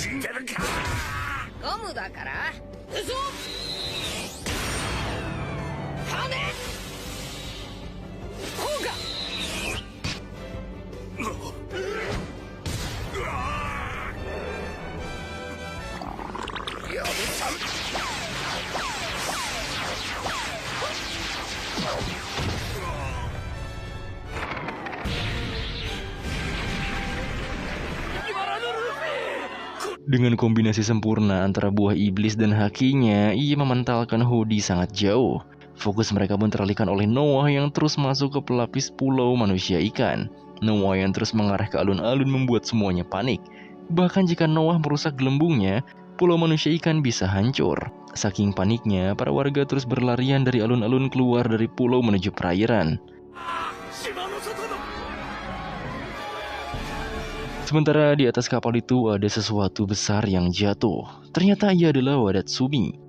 ゴムだから。嘘。羽。こうか。やぶさん。Dengan kombinasi sempurna antara buah iblis dan hakinya, ia mementalkan Hody sangat jauh. Fokus mereka pun teralihkan oleh Noah yang terus masuk ke pelapis pulau manusia ikan. Noah yang terus mengarah ke alun-alun membuat semuanya panik. Bahkan jika Noah merusak gelembungnya, pulau manusia ikan bisa hancur. Saking paniknya, para warga terus berlarian dari alun-alun keluar dari pulau menuju perairan. Sementara di atas kapal itu ada sesuatu besar yang jatuh. Ternyata ia adalah Wadatsumi.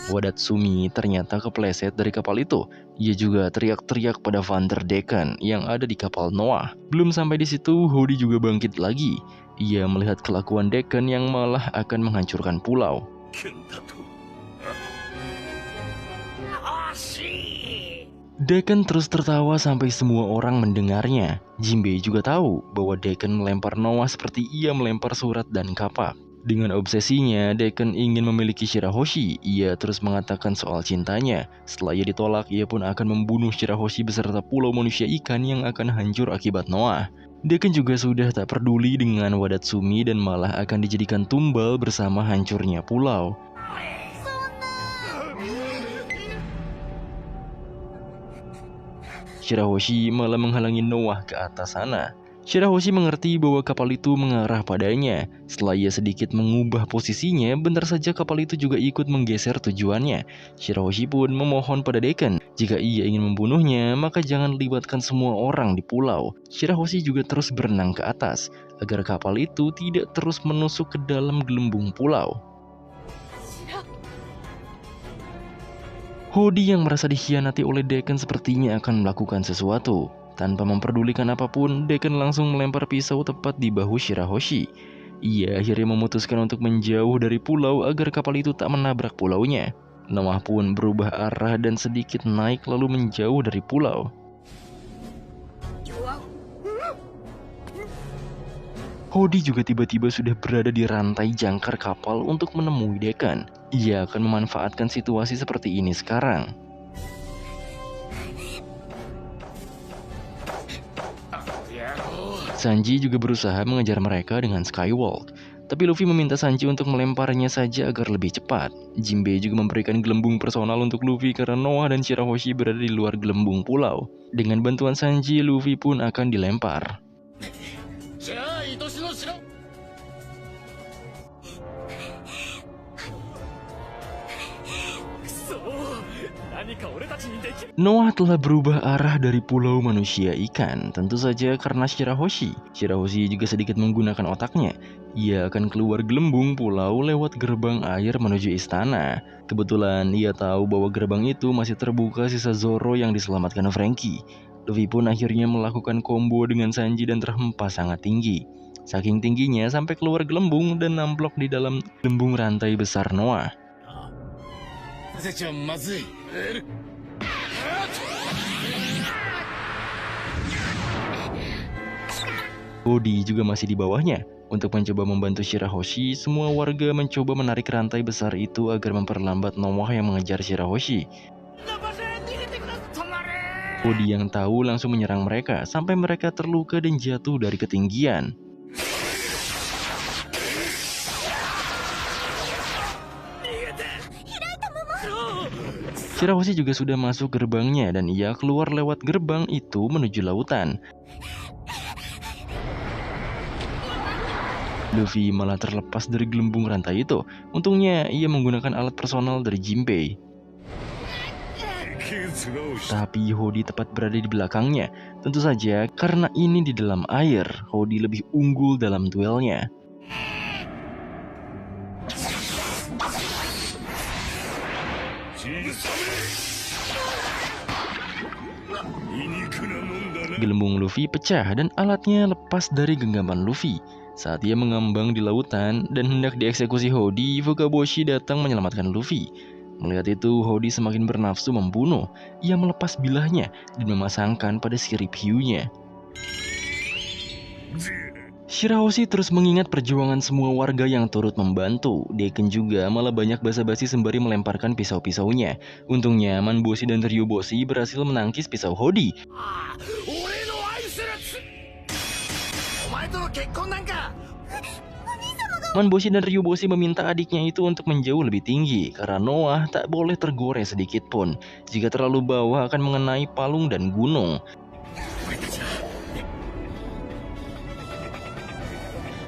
Wadatsumi ternyata kepleset dari kapal itu. Ia juga teriak-teriak pada Van der Decken yang ada di kapal Noah. Belum sampai di situ, Hody juga bangkit lagi. Ia melihat kelakuan Decken yang malah akan menghancurkan pulau. Decken terus tertawa sampai semua orang mendengarnya. Jinbei juga tahu bahwa Decken melempar Noah seperti ia melempar surat dan kapak. Dengan obsesinya, Decken ingin memiliki Shirahoshi. Ia terus mengatakan soal cintanya. Setelah ia ditolak, ia pun akan membunuh Shirahoshi beserta pulau manusia ikan yang akan hancur akibat Noah. Decken juga sudah tak peduli dengan Wadatsumi dan malah akan dijadikan tumbal bersama hancurnya pulau. Shirahoshi malah menghalangi Noah ke atas sana. Shirahoshi mengerti bahwa kapal itu mengarah padanya. Setelah ia sedikit mengubah posisinya, bentar saja kapal itu juga ikut menggeser tujuannya. Shirahoshi pun memohon pada Decken, jika ia ingin membunuhnya, maka jangan libatkan semua orang di pulau. Shirahoshi juga terus berenang ke atas, agar kapal itu tidak terus menusuk ke dalam gelembung pulau. Hody yang merasa dikhianati oleh Decken sepertinya akan melakukan sesuatu. Tanpa memperdulikan apapun, Decken langsung melempar pisau tepat di bahu Shirahoshi. Ia akhirnya memutuskan untuk menjauh dari pulau agar kapal itu tak menabrak pulaunya. Noah pun berubah arah dan sedikit naik lalu menjauh dari pulau. Hody juga tiba-tiba sudah berada di rantai jangkar kapal untuk menemui Decken. Ia akan memanfaatkan situasi seperti ini sekarang. Sanji juga berusaha mengejar mereka dengan Skywalk. Tapi Luffy meminta Sanji untuk melemparnya saja agar lebih cepat. Jinbei juga memberikan gelembung personal untuk Luffy karena Noah dan Shirahoshi berada di luar gelembung pulau. Dengan bantuan Sanji, Luffy pun akan dilempar. Noah telah berubah arah dari pulau manusia ikan, tentu saja karena Shirahoshi. Shirahoshi juga sedikit menggunakan otaknya. Ia akan keluar gelembung pulau lewat gerbang air menuju istana. Kebetulan ia tahu bahwa gerbang itu masih terbuka sisa Zoro yang diselamatkan Franky. Luffy pun akhirnya melakukan combo dengan Sanji dan terhempas sangat tinggi. Saking tingginya sampai keluar gelembung dan namplok di dalam gelembung rantai besar Noah. Hody juga masih di bawahnya. Untuk mencoba membantu Shirahoshi, semua warga mencoba menarik rantai besar itu agar memperlambat Noah yang mengejar Shirahoshi. Hody yang tahu langsung menyerang mereka sampai mereka terluka dan jatuh dari ketinggian. Shirahoshi juga sudah masuk gerbangnya dan ia keluar lewat gerbang itu menuju lautan. Luffy malah terlepas dari gelembung rantai itu. Untungnya ia menggunakan alat personal dari Jinbei. Tapi Hody tepat berada di belakangnya. Tentu saja karena ini di dalam air, Hody lebih unggul dalam duelnya. Gelembung Luffy pecah dan alatnya lepas dari genggaman Luffy. Saat ia mengambang di lautan dan hendak dieksekusi Hody, Fukaboshi datang menyelamatkan Luffy. Melihat itu, Hody semakin bernafsu membunuh. Ia melepas bilahnya dan memasangkan pada sirip hiunya. Shirahoshi terus mengingat perjuangan semua warga yang turut membantu. Dekken juga malah banyak basa-basi sembari melemparkan pisau-pisaunya. Untungnya Manboshi dan Ryuboshi berhasil menangkis pisau Hody. Manboshi dan Ryuboshi meminta adiknya itu untuk menjauh lebih tinggi karena Noah tak boleh tergores sedikit pun. Jika terlalu bawah akan mengenai palung dan gunung.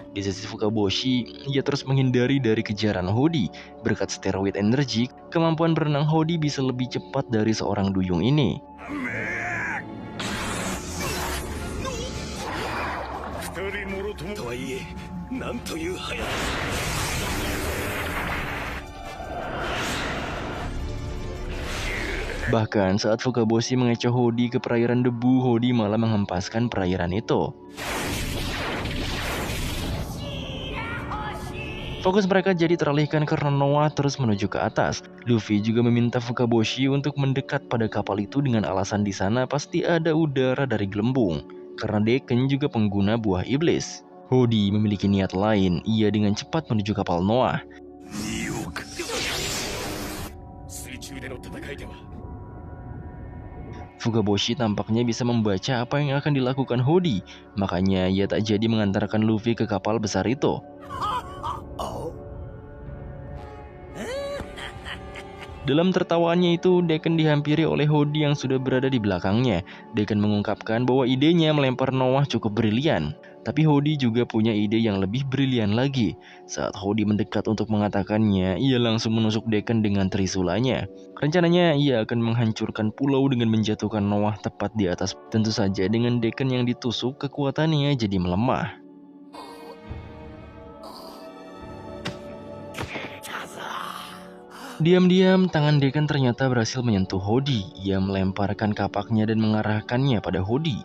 Di sisi Fukaboshi, ia terus menghindari dari kejaran Hody. Berkat steroid energi, kemampuan berenang Hody bisa lebih cepat dari seorang duyung ini. Bahkan saat Fukaboshi mengecoh Hody ke perairan debu, Hody malah menghempaskan perairan itu. Fokus mereka jadi teralihkan karena Noah terus menuju ke atas. Luffy juga meminta Fukaboshi untuk mendekat pada kapal itu dengan alasan di sana pasti ada udara dari gelembung. Karena Dekken juga pengguna buah iblis. Hody memiliki niat lain, ia dengan cepat menuju kapal Noah. Fukaboshi tampaknya bisa membaca apa yang akan dilakukan Hody, makanya ia tak jadi mengantarkan Luffy ke kapal besar itu. Dalam tertawaannya itu, Dekken dihampiri oleh Hody yang sudah berada di belakangnya. Dekken mengungkapkan bahwa idenya melempar Noah cukup brilian. Tapi Hody juga punya ide yang lebih brilian lagi. Saat Hody mendekat untuk mengatakannya, ia langsung menusuk Dekken dengan trisulanya. Rencananya, ia akan menghancurkan pulau dengan menjatuhkan Noah tepat di atas. Tentu saja dengan Dekken yang ditusuk, kekuatannya jadi melemah. Diam-diam, tangan Dekken ternyata berhasil menyentuh Hody. Ia melemparkan kapaknya dan mengarahkannya pada Hody.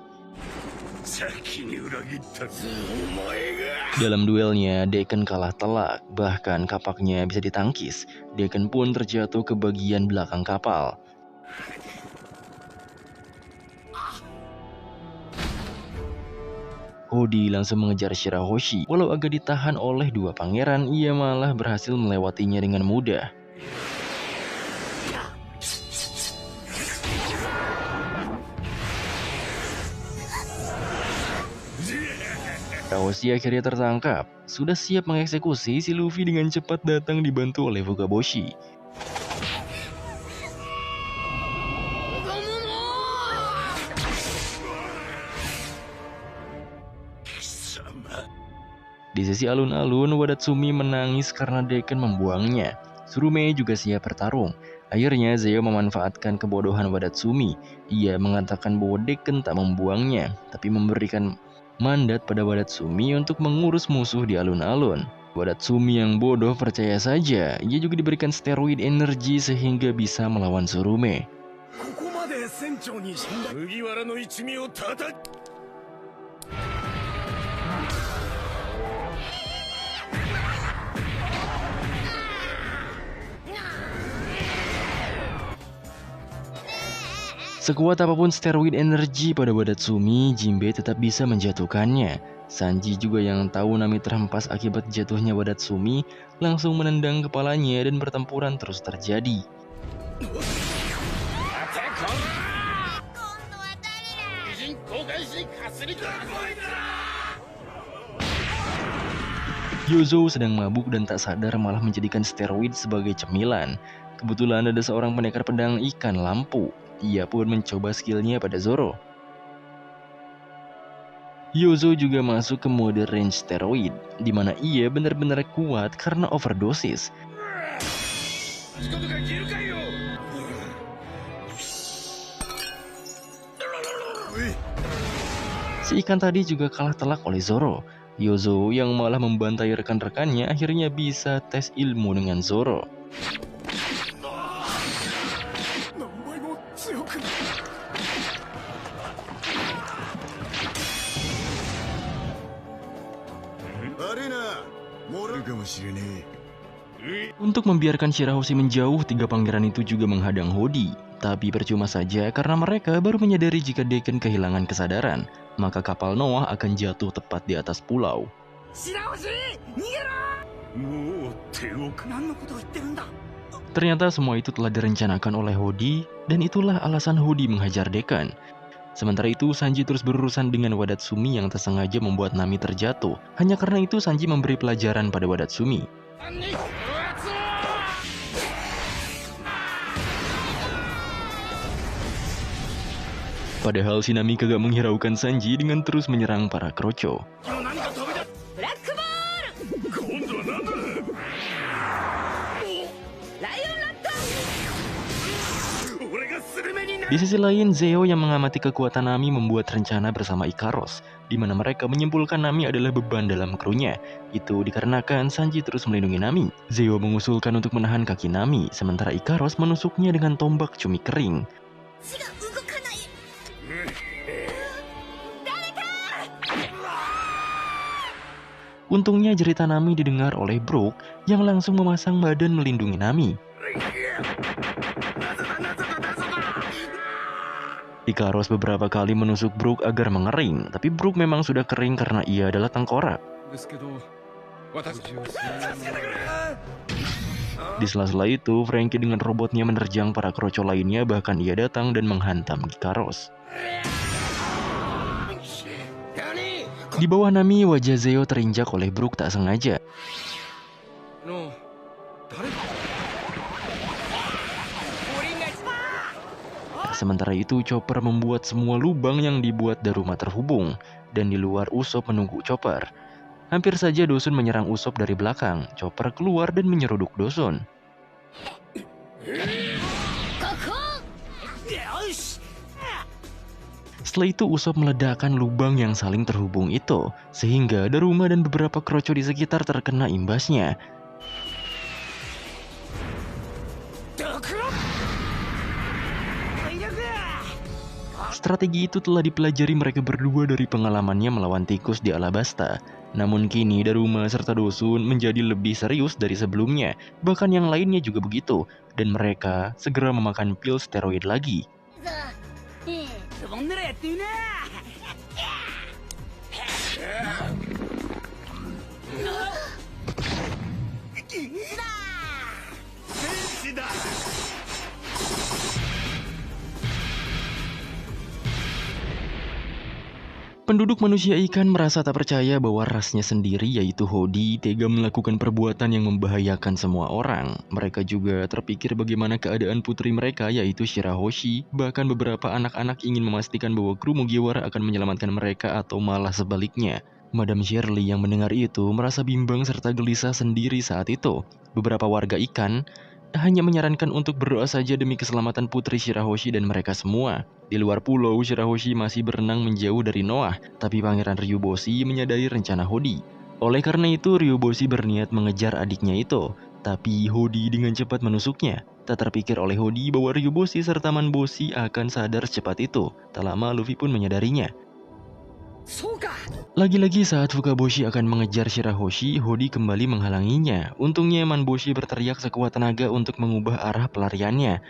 Dalam duelnya, Dekken kalah telak. Bahkan kapaknya bisa ditangkis. Dekken pun terjatuh ke bagian belakang kapal. Hody langsung mengejar Shirahoshi. Walau agak ditahan oleh dua pangeran, ia malah berhasil melewatinya dengan mudah. Shirahoshi akhirnya tertangkap. Sudah siap mengeksekusi, si Luffy dengan cepat datang dibantu oleh Fukaboshi. Di sisi alun-alun, Wadatsumi menangis karena Dekken membuangnya. Tsurume juga siap bertarung. Akhirnya Zeo memanfaatkan kebodohan Wadatsumi. Ia mengatakan bahwa Dekken tak membuangnya, tapi memberikan mandat pada Wadatsumi untuk mengurus musuh di alun-alun. Wadatsumi yang bodoh percaya saja. Ia juga diberikan steroid energi sehingga bisa melawan Tsurume. Sekuat apapun steroid energi pada Wadatsumi, Jinbe tetap bisa menjatuhkannya. Sanji juga yang tahu Nami terhempas akibat jatuhnya Wadatsumi, langsung menendang kepalanya dan pertempuran terus terjadi. Yozo sedang mabuk dan tak sadar malah menjadikan steroid sebagai cemilan. Kebetulan ada seorang pendekar pedang ikan lampu. Ia pun mencoba skillnya pada Zoro. Yozo juga masuk ke mode range steroid, di mana ia benar-benar kuat karena overdosis. Si ikan tadi juga kalah telak oleh Zoro. Yozo yang malah membantai rekan-rekannya akhirnya bisa tes ilmu dengan Zoro. Untuk membiarkan Shirahoshi menjauh, tiga pangeran itu juga menghadang Hody. Tapi percuma saja karena mereka baru menyadari jika Decken kehilangan kesadaran, maka kapal Noah akan jatuh tepat di atas pulau. Ternyata semua itu telah direncanakan oleh Hody, dan itulah alasan Hody menghajar Decken. Sementara itu, Sanji terus berurusan dengan Wadatsumi yang tersengaja membuat Nami terjatuh. Hanya karena itu, Sanji memberi pelajaran pada Wadatsumi. Padahal si Nami kagak menghiraukan Sanji dengan terus menyerang para kroco. Di sisi lain, Zeo yang mengamati kekuatan Nami membuat rencana bersama Ikaros, di mana mereka menyimpulkan Nami adalah beban dalam krunya. Itu dikarenakan Sanji terus melindungi Nami. Zeo mengusulkan untuk menahan kaki Nami, sementara Ikaros menusuknya dengan tombak cumi kering. Untungnya jeritan Nami didengar oleh Brook yang langsung memasang badan melindungi Nami. Ikaros beberapa kali menusuk Brook agar mengering, tapi Brook memang sudah kering karena ia adalah tengkorak. Di sela-sela itu, Franky dengan robotnya menerjang para kroco lainnya, bahkan ia datang dan menghantam Ikaros. Di bawah Nami, wajah Zeo terinjak oleh Brook tak sengaja. Sementara itu, Chopper membuat semua lubang yang dibuat Daruma terhubung, dan di luar Usopp menunggu Chopper. Hampir saja Dosun menyerang Usopp dari belakang. Chopper keluar dan menyeruduk Dosun. Setelah itu Usopp meledakkan lubang yang saling terhubung itu, sehingga Daruma dan beberapa kroco di sekitar terkena imbasnya. Strategi itu telah dipelajari mereka berdua dari pengalamannya melawan tikus di Alabasta. Namun kini Daruma serta Dosun menjadi lebih serius dari sebelumnya. Bahkan yang lainnya juga begitu. Dan mereka segera memakan pil steroid lagi. Penduduk manusia ikan merasa tak percaya bahwa rasnya sendiri, yaitu Hody, tega melakukan perbuatan yang membahayakan semua orang. Mereka juga terpikir bagaimana keadaan putri mereka, yaitu Shirahoshi. Bahkan beberapa anak-anak ingin memastikan bahwa kru Mugiwara akan menyelamatkan mereka atau malah sebaliknya. Madam Shirley yang mendengar itu merasa bimbang serta gelisah sendiri saat itu. Beberapa warga ikan hanya menyarankan untuk berdoa saja demi keselamatan putri Shirahoshi dan mereka semua. Di luar pulau, Shirahoshi masih berenang menjauh dari Noah, tapi Pangeran Ryuboshi menyadari rencana Hody. Oleh karena itu, Ryuboshi berniat mengejar adiknya itu, tapi Hody dengan cepat menusuknya. Tak terpikir oleh Hody bahwa Ryuboshi serta Manboshi akan sadar secepat itu. Tak lama Luffy pun menyadarinya. Lagi-lagi saat Fukaboshi akan mengejar Shirahoshi, Hody kembali menghalanginya. Untungnya Manboshi berteriak sekuat tenaga untuk mengubah arah pelariannya.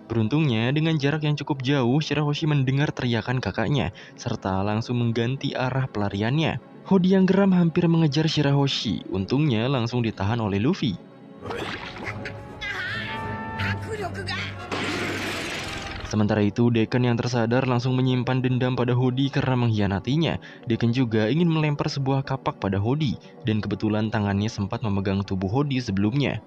Beruntungnya, dengan jarak yang cukup jauh, Shirahoshi mendengar teriakan kakaknya, serta langsung mengganti arah pelariannya. Hody yang geram hampir mengejar Shirahoshi, untungnya langsung ditahan oleh Luffy. Sementara itu, Decken yang tersadar langsung menyimpan dendam pada Hody karena mengkhianatinya. Decken juga ingin melempar sebuah kapak pada Hody, dan kebetulan tangannya sempat memegang tubuh Hody sebelumnya.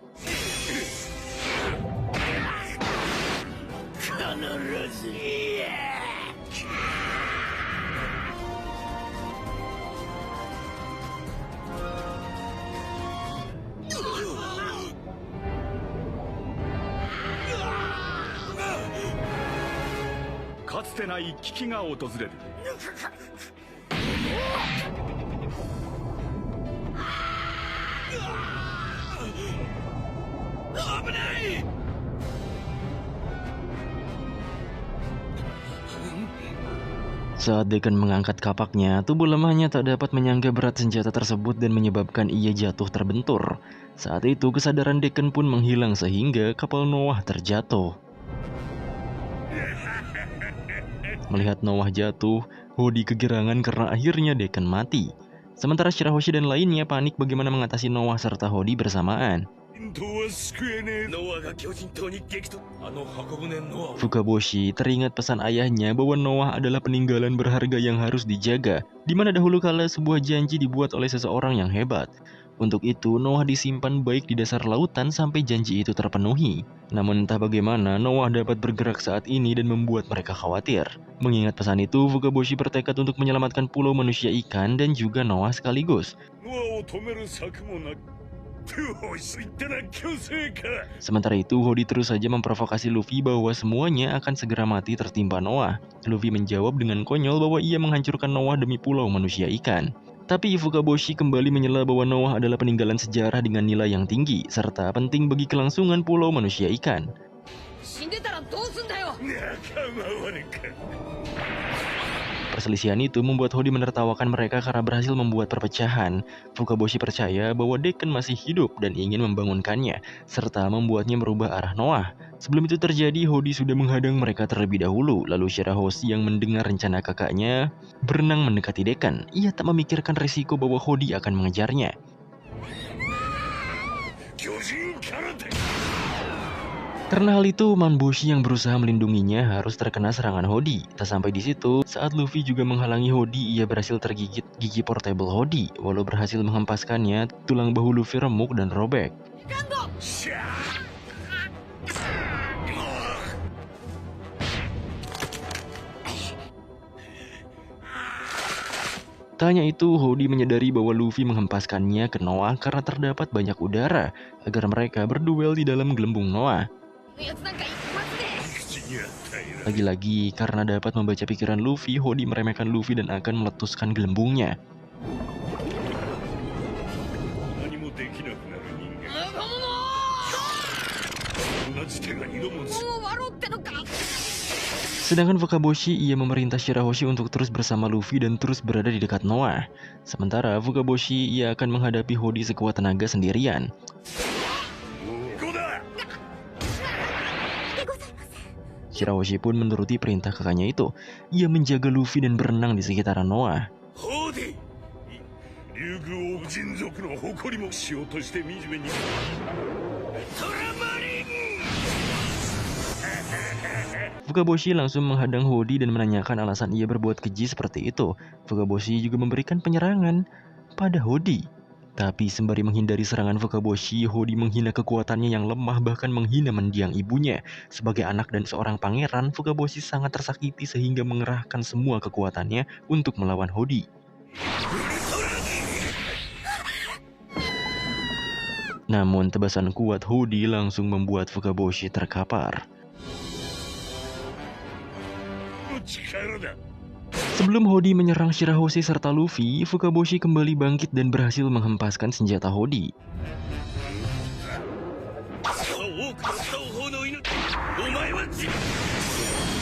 Saat Dekan mengangkat kapaknya, tubuh lemahnya tak dapat menyangga berat senjata tersebut dan menyebabkan ia jatuh terbentur. Saat itu kesadaran Dekan pun menghilang sehingga kapal Noah terjatuh. Melihat Noah jatuh, Hody kegirangan karena akhirnya Dekan mati. Sementara Shirahoshi dan lainnya panik bagaimana mengatasi Noah serta Hody bersamaan. Fukaboshi teringat pesan ayahnya bahwa Noah adalah peninggalan berharga yang harus dijaga, di mana dahulu kala sebuah janji dibuat oleh seseorang yang hebat. Untuk itu, Noah disimpan baik di dasar lautan sampai janji itu terpenuhi. Namun entah bagaimana Noah dapat bergerak saat ini dan membuat mereka khawatir. Mengingat pesan itu, Fukaboshi bertekad untuk menyelamatkan pulau manusia ikan dan juga Noah sekaligus. Sementara itu, Hody terus saja memprovokasi Luffy bahwa semuanya akan segera mati tertimpa Noah. Luffy menjawab dengan konyol bahwa ia menghancurkan Noah demi pulau manusia ikan. Tapi Fukaboshi kembali menyela bahwa Noah adalah peninggalan sejarah dengan nilai yang tinggi, serta penting bagi kelangsungan pulau manusia ikan. Perselisihan itu membuat Hody menertawakan mereka karena berhasil membuat perpecahan. Fukaboshi percaya bahwa Dekan masih hidup dan ingin membangunkannya, serta membuatnya merubah arah Noah. Sebelum itu terjadi, Hody sudah menghadang mereka terlebih dahulu, lalu Shirahoshi yang mendengar rencana kakaknya berenang mendekati Dekan. Ia tak memikirkan risiko bahwa Hody akan mengejarnya. Karena hal itu, Manboshi yang berusaha melindunginya harus terkena serangan Hody. Tak sampai di situ, saat Luffy juga menghalangi Hody, ia berhasil tergigit gigi portable Hody. Walau berhasil menghempaskannya, tulang bahu Luffy remuk dan robek. Tak hanya itu, Hody menyadari bahwa Luffy menghempaskannya ke Noah karena terdapat banyak udara, agar mereka berduel di dalam gelembung Noah. Lagi-lagi, karena dapat membaca pikiran Luffy, Hody meremehkan Luffy dan akan meletuskan gelembungnya. Sedangkan Fukaboshi, ia memerintah Shirahoshi untuk terus bersama Luffy dan terus berada di dekat Noah. Sementara Fukaboshi, ia akan menghadapi Hody sekuat tenaga sendirian. Shirahoshi pun menuruti perintah kakaknya itu. Ia menjaga Luffy dan berenang di sekitaran Noah. Fukaboshi langsung menghadang Hody dan menanyakan alasan ia berbuat keji seperti itu. Fukaboshi juga memberikan penyerangan pada Hody. Tapi sembari menghindari serangan Fukaboshi, Hody menghina kekuatannya yang lemah, bahkan menghina mendiang ibunya. Sebagai anak dan seorang pangeran, Fukaboshi sangat tersakiti sehingga mengerahkan semua kekuatannya untuk melawan Hody. Namun tebasan kuat Hody langsung membuat Fukaboshi terkapar. Sebelum Hody menyerang Shirahoshi serta Luffy, Fukaboshi kembali bangkit dan berhasil menghempaskan senjata Hody.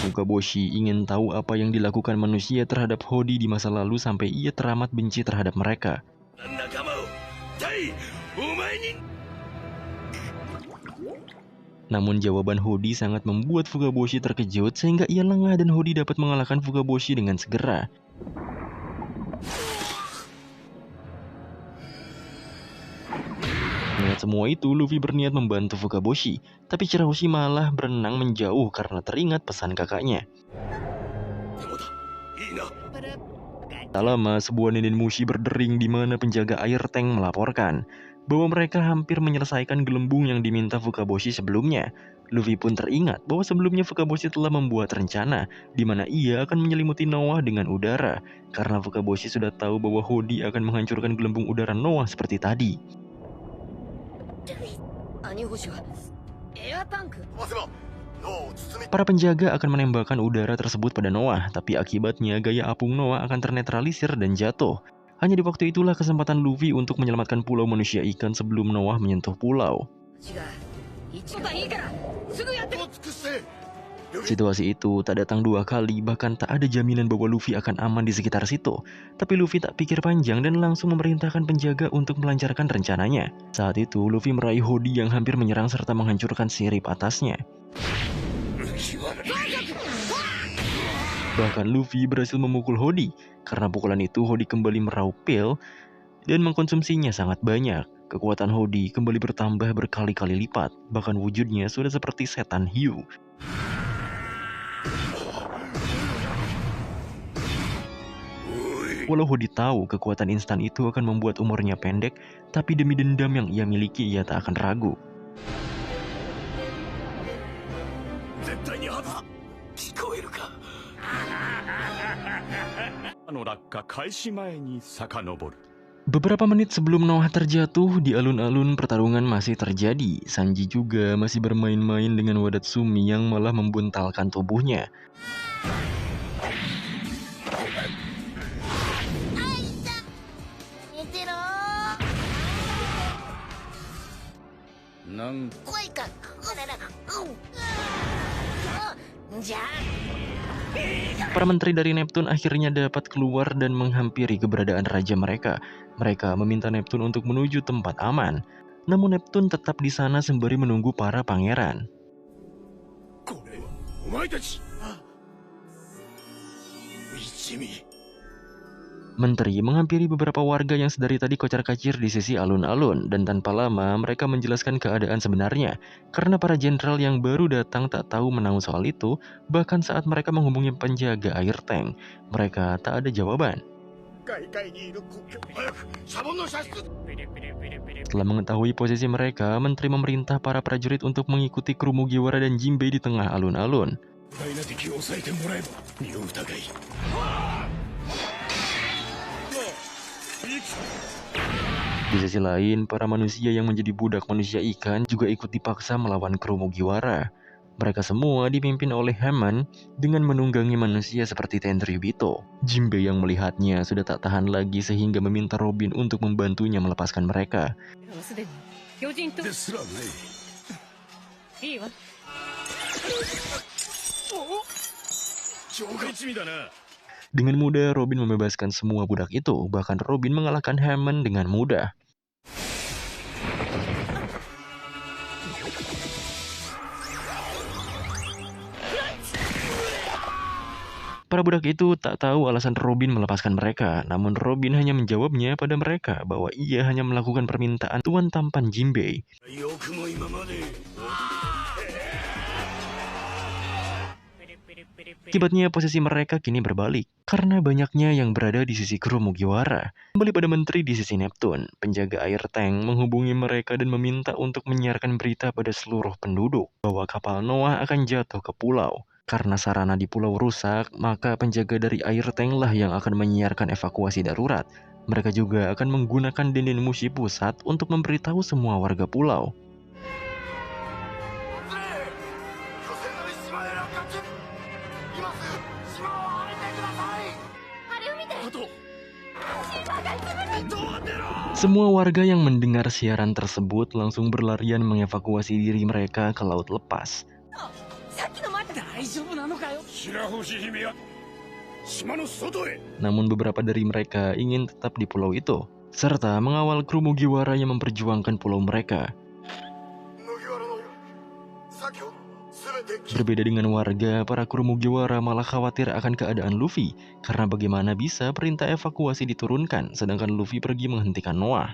Fukaboshi ingin tahu apa yang dilakukan manusia terhadap Hody di masa lalu sampai ia teramat benci terhadap mereka. Namun jawaban Hody sangat membuat Fukaboshi terkejut sehingga ia lengah dan Hody dapat mengalahkan Fukaboshi dengan segera. Melihat semua itu, Luffy berniat membantu Fukaboshi, tapi Shirahoshi malah berenang menjauh karena teringat pesan kakaknya. Tak lama, sebuah Nenen Mushi berdering di mana penjaga air tank melaporkan bahwa mereka hampir menyelesaikan gelembung yang diminta Fukaboshi sebelumnya. Luffy pun teringat bahwa sebelumnya Fukaboshi telah membuat rencana di mana ia akan menyelimuti Noah dengan udara, karena Fukaboshi sudah tahu bahwa Hody akan menghancurkan gelembung udara Noah seperti tadi. Para penjaga akan menembakkan udara tersebut pada Noah, tapi akibatnya gaya apung Noah akan ternetralisir dan jatuh. Hanya di waktu itulah kesempatan Luffy untuk menyelamatkan pulau manusia ikan sebelum Noah menyentuh pulau. Situasi itu tak datang dua kali, bahkan tak ada jaminan bahwa Luffy akan aman di sekitar situ. Tapi Luffy tak pikir panjang dan langsung memerintahkan penjaga untuk melancarkan rencananya. Saat itu, Luffy meraih Hody yang hampir menyerang serta menghancurkan sirip atasnya. Bahkan Luffy berhasil memukul Hody. Karena pukulan itu, Hody kembali meraup pil dan mengkonsumsinya sangat banyak. Kekuatan Hody kembali bertambah berkali-kali lipat, bahkan wujudnya sudah seperti setan hiu. Walau Hody tahu kekuatan instan itu akan membuat umurnya pendek, tapi demi dendam yang ia miliki, ia tak akan ragu. Beberapa menit sebelum Noah terjatuh, di alun-alun pertarungan masih terjadi. Sanji juga masih bermain-main dengan Wadatsumi yang malah membuntalkan tubuhnya. Para menteri dari Neptune akhirnya dapat keluar dan menghampiri keberadaan raja mereka. Mereka meminta Neptune untuk menuju tempat aman. Namun Neptune tetap di sana sembari menunggu para pangeran. Menteri menghampiri beberapa warga yang sedari tadi kocar-kacir di sisi alun-alun, dan tanpa lama mereka menjelaskan keadaan sebenarnya. Karena para jenderal yang baru datang tak tahu menahu soal itu, bahkan saat mereka menghubungi penjaga air tank, mereka tak ada jawaban. Setelah mengetahui posisi mereka, Menteri memerintah para prajurit untuk mengikuti kru Mugiwara dan Jinbei di tengah alun-alun. Di sisi lain, para manusia yang menjadi budak manusia ikan juga ikut dipaksa melawan kru Mugiwara. Mereka semua dipimpin oleh Hammond dengan menunggangi manusia seperti Tenryubito. Jinbei yang melihatnya sudah tak tahan lagi sehingga meminta Robin untuk membantunya melepaskan mereka. Dengan mudah Robin membebaskan semua budak itu, bahkan Robin mengalahkan Hammond dengan mudah. Para budak itu tak tahu alasan Robin melepaskan mereka, namun Robin hanya menjawabnya pada mereka bahwa ia hanya melakukan permintaan Tuan Tampan Jinbei. Akibatnya posisi mereka kini berbalik, karena banyaknya yang berada di sisi kru Mugiwara. Kembali pada menteri di sisi Neptune, penjaga air tank menghubungi mereka dan meminta untuk menyiarkan berita pada seluruh penduduk bahwa kapal Noah akan jatuh ke pulau. Karena sarana di pulau rusak, maka penjaga dari air tank lah yang akan menyiarkan evakuasi darurat. Mereka juga akan menggunakan Denden Mushi pusat untuk memberitahu semua warga pulau. Semua warga yang mendengar siaran tersebut langsung berlarian mengevakuasi diri mereka ke laut lepas. Namun beberapa dari mereka ingin tetap di pulau itu, serta mengawal kru Mugiwara yang memperjuangkan pulau mereka. Berbeda dengan warga, para kru Mugiwara malah khawatir akan keadaan Luffy, karena bagaimana bisa perintah evakuasi diturunkan, sedangkan Luffy pergi menghentikan Noah.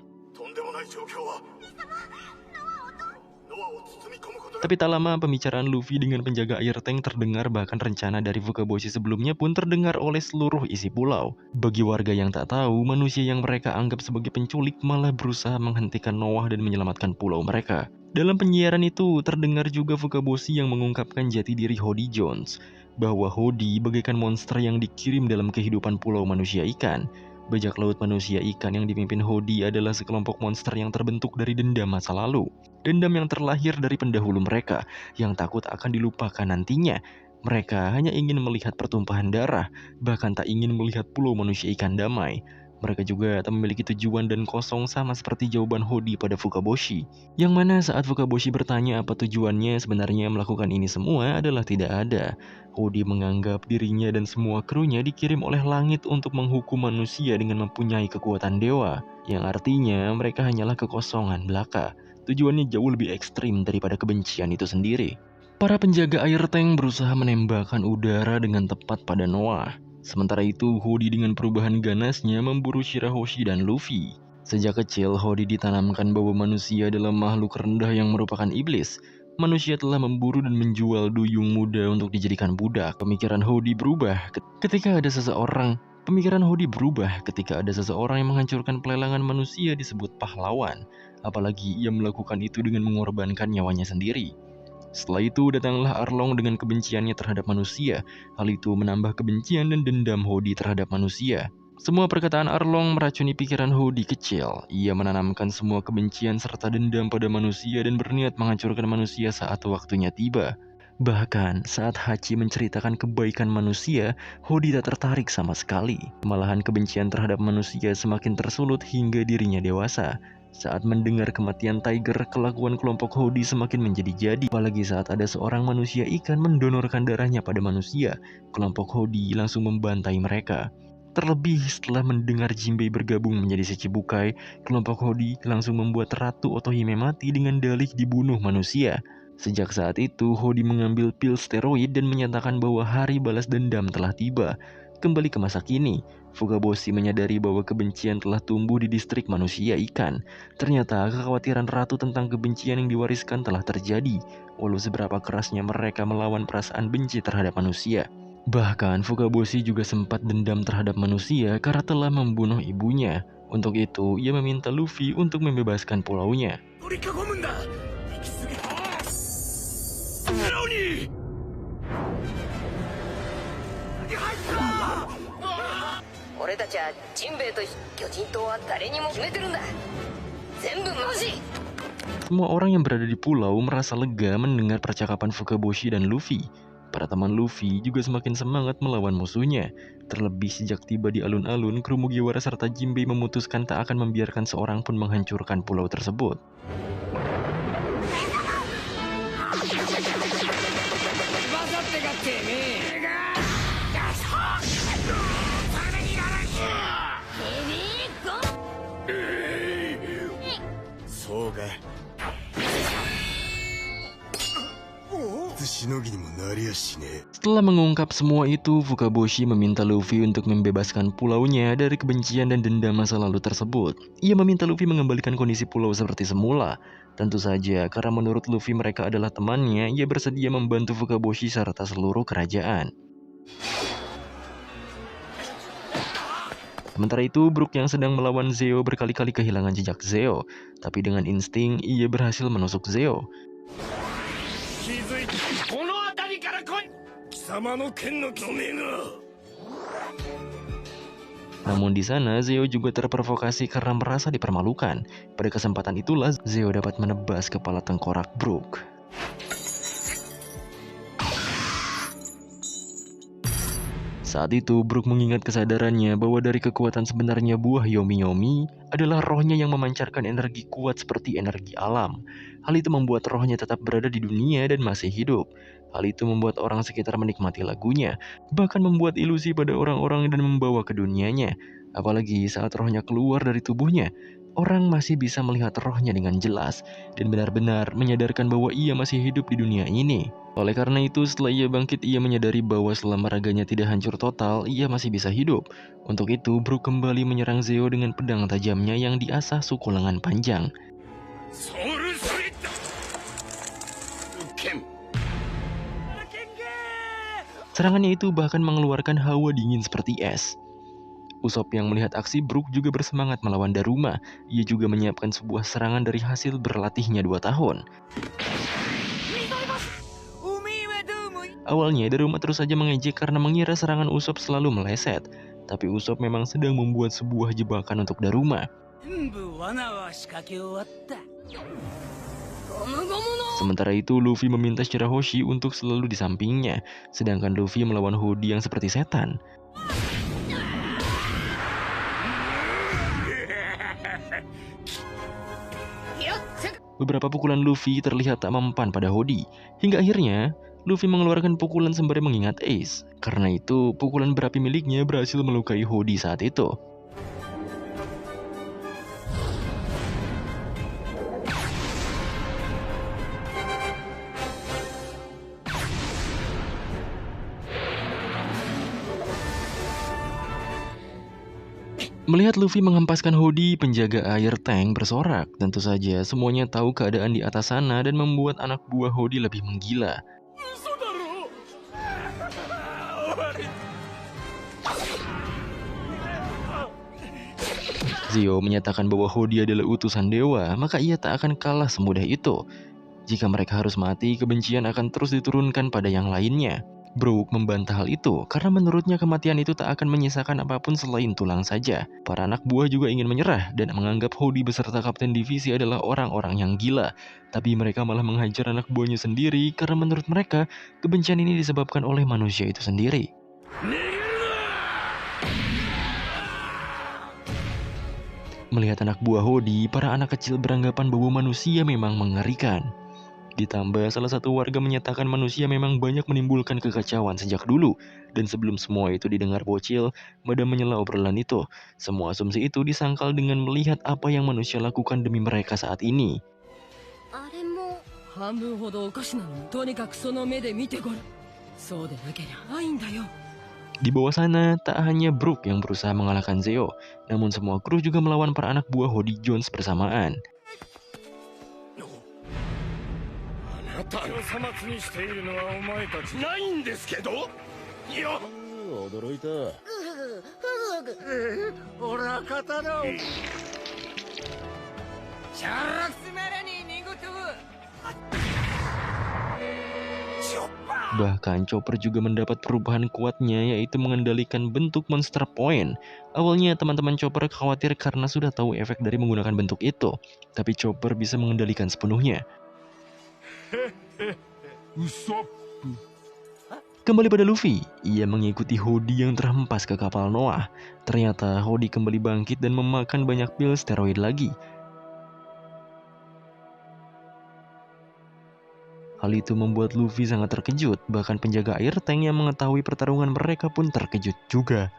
Tapi tak lama pembicaraan Luffy dengan penjaga air tank terdengar, bahkan rencana dari Fukaboshi sebelumnya pun terdengar oleh seluruh isi pulau. Bagi warga yang tak tahu, manusia yang mereka anggap sebagai penculik malah berusaha menghentikan Noah dan menyelamatkan pulau mereka. Dalam penyiaran itu, terdengar juga Fukaboshi yang mengungkapkan jati diri Hody Jones, bahwa Hody bagaikan monster yang dikirim dalam kehidupan pulau manusia ikan. Bajak laut manusia ikan yang dipimpin Hody adalah sekelompok monster yang terbentuk dari dendam masa lalu. Dendam yang terlahir dari pendahulu mereka, yang takut akan dilupakan nantinya. Mereka hanya ingin melihat pertumpahan darah, bahkan tak ingin melihat pulau manusia ikan damai. Mereka juga tak memiliki tujuan dan kosong sama seperti jawaban Hody pada Fukaboshi. Yang mana saat Fukaboshi bertanya apa tujuannya sebenarnya melakukan ini semua adalah tidak ada. Hody menganggap dirinya dan semua krunya dikirim oleh langit untuk menghukum manusia dengan mempunyai kekuatan dewa. Yang artinya mereka hanyalah kekosongan belaka. Tujuannya jauh lebih ekstrim daripada kebencian itu sendiri. Para penjaga air tank berusaha menembakkan udara dengan tepat pada Noah. Sementara itu, Hody dengan perubahan ganasnya memburu Shirahoshi dan Luffy. Sejak kecil, Hody ditanamkan bahwa manusia adalah makhluk rendah yang merupakan iblis. Manusia telah memburu dan menjual duyung muda untuk dijadikan budak. Pemikiran Hody berubah ketika ada seseorang yang menghancurkan pelelangan manusia disebut pahlawan. Apalagi ia melakukan itu dengan mengorbankan nyawanya sendiri. Setelah itu datanglah Arlong dengan kebenciannya terhadap manusia. Hal itu menambah kebencian dan dendam Hody terhadap manusia. Semua perkataan Arlong meracuni pikiran Hody kecil. Ia menanamkan semua kebencian serta dendam pada manusia dan berniat menghancurkan manusia saat waktunya tiba. Bahkan saat Hachi menceritakan kebaikan manusia, Hody tak tertarik sama sekali. Malahan kebencian terhadap manusia semakin tersulut hingga dirinya dewasa. Saat mendengar kematian Tiger, kelakuan kelompok Hody semakin menjadi-jadi. Apalagi saat ada seorang manusia ikan mendonorkan darahnya pada manusia, kelompok Hody langsung membantai mereka. Terlebih setelah mendengar Jinbei bergabung menjadi Shichibukai, kelompok Hody langsung membuat Ratu Otohime mati dengan dalih dibunuh manusia. Sejak saat itu, Hody mengambil pil steroid dan menyatakan bahwa hari balas dendam telah tiba. Kembali ke masa kini, Fukaboshi menyadari bahwa kebencian telah tumbuh di distrik manusia ikan. Ternyata kekhawatiran Ratu tentang kebencian yang diwariskan telah terjadi, walau seberapa kerasnya mereka melawan perasaan benci terhadap manusia. Bahkan Fukaboshi juga sempat dendam terhadap manusia karena telah membunuh ibunya. Untuk itu, ia meminta Luffy untuk membebaskan pulaunya. 俺たちはジンベエと巨人島は誰にも決めてるんだ。全部マジ。 Semua orang yang berada di pulau merasa lega mendengar percakapan Fukaboshi dan Luffy. Para teman Luffy juga semakin semangat melawan musuhnya. Terlebih sejak tiba di alun-alun, kru Mugiwara serta Jinbei memutuskan tak akan membiarkan seorang pun menghancurkan pulau tersebut. Setelah mengungkap semua itu, Fukaboshi meminta Luffy untuk membebaskan pulaunya dari kebencian dan dendam masa lalu tersebut. Ia meminta Luffy mengembalikan kondisi pulau seperti semula. Tentu saja, karena menurut Luffy mereka adalah temannya, ia bersedia membantu Fukaboshi serta seluruh kerajaan. Sementara itu, Brook yang sedang melawan Zeo berkali-kali kehilangan jejak Zeo. Tapi dengan insting, ia berhasil menusuk Zeo. Namun di sana, Zeo juga terprovokasi karena merasa dipermalukan. Pada kesempatan itulah, Zeo dapat menebas kepala tengkorak Brook. Saat itu, Brook mengingat kesadarannya bahwa dari kekuatan sebenarnya buah Yomi-Yomi adalah rohnya yang memancarkan energi kuat seperti energi alam. Hal itu membuat rohnya tetap berada di dunia dan masih hidup. Hal itu membuat orang sekitar menikmati lagunya, bahkan membuat ilusi pada orang-orang dan membawa ke dunianya. Apalagi saat rohnya keluar dari tubuhnya, orang masih bisa melihat rohnya dengan jelas dan benar-benar menyadarkan bahwa ia masih hidup di dunia ini. Oleh karena itu, setelah ia bangkit, ia menyadari bahwa selama raganya tidak hancur total, ia masih bisa hidup. Untuk itu, Brook kembali menyerang Zeo dengan pedang tajamnya yang diasah suku lengan panjang. Serangannya itu bahkan mengeluarkan hawa dingin seperti es. Usopp yang melihat aksi Brook juga bersemangat melawan Daruma. Ia juga menyiapkan sebuah serangan dari hasil berlatihnya 2 tahun. Awalnya Daruma terus saja mengejek karena mengira serangan Usopp selalu meleset. Tapi Usopp memang sedang membuat sebuah jebakan untuk Daruma. Sementara itu, Luffy meminta Shirahoshi untuk selalu di sampingnya, sedangkan Luffy melawan Hody yang seperti setan. Beberapa pukulan Luffy terlihat tak mempan pada Hody. Hingga akhirnya, Luffy mengeluarkan pukulan sembari mengingat Ace. Karena itu, pukulan berapi miliknya berhasil melukai Hody saat itu. Melihat Luffy menghempaskan Hody, penjaga air tank bersorak. Tentu saja semuanya tahu keadaan di atas sana dan membuat anak buah Hody lebih menggila. Zio menyatakan bahwa Hody adalah utusan dewa, maka ia tak akan kalah semudah itu. Jika mereka harus mati, kebencian akan terus diturunkan pada yang lainnya. Brook membantah hal itu karena menurutnya kematian itu tak akan menyisakan apapun selain tulang saja. Para anak buah juga ingin menyerah dan menganggap Hody beserta kapten divisi adalah orang-orang yang gila. Tapi mereka malah menghajar anak buahnya sendiri karena menurut mereka kebencian ini disebabkan oleh manusia itu sendiri. Melihat anak buah Hody, para anak kecil beranggapan bahwa manusia memang mengerikan. Ditambah salah satu warga menyatakan manusia memang banyak menimbulkan kekacauan sejak dulu. Dan sebelum semua itu didengar bocil, Madam menyela obrolan itu. Semua asumsi itu disangkal dengan melihat apa yang manusia lakukan demi mereka saat ini. Di bawah sana, tak hanya Brook yang berusaha mengalahkan Zeo, namun semua kru juga melawan para anak buah Hody Jones bersamaan. Bahkan Chopper juga mendapat perubahan kuatnya, yaitu mengendalikan bentuk Monster Point. Awalnya teman-teman Chopper khawatir karena sudah tahu efek dari menggunakan bentuk itu, tapi Chopper bisa mengendalikan sepenuhnya. Kembali pada Luffy, ia mengikuti Hody yang terhempas ke kapal Noah. Ternyata Hody kembali bangkit dan memakan banyak pil steroid lagi. Hal itu membuat Luffy sangat terkejut, bahkan penjaga air tank yang mengetahui pertarungan mereka pun terkejut juga.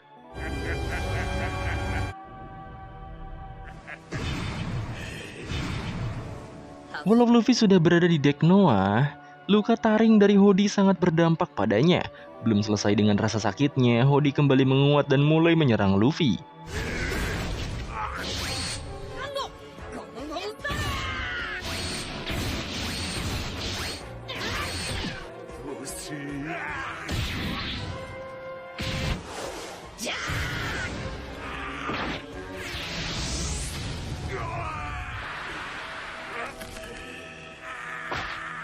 Walau Luffy sudah berada di dek Noah, luka taring dari Hody sangat berdampak padanya. Belum selesai dengan rasa sakitnya, Hody kembali menguat dan mulai menyerang Luffy.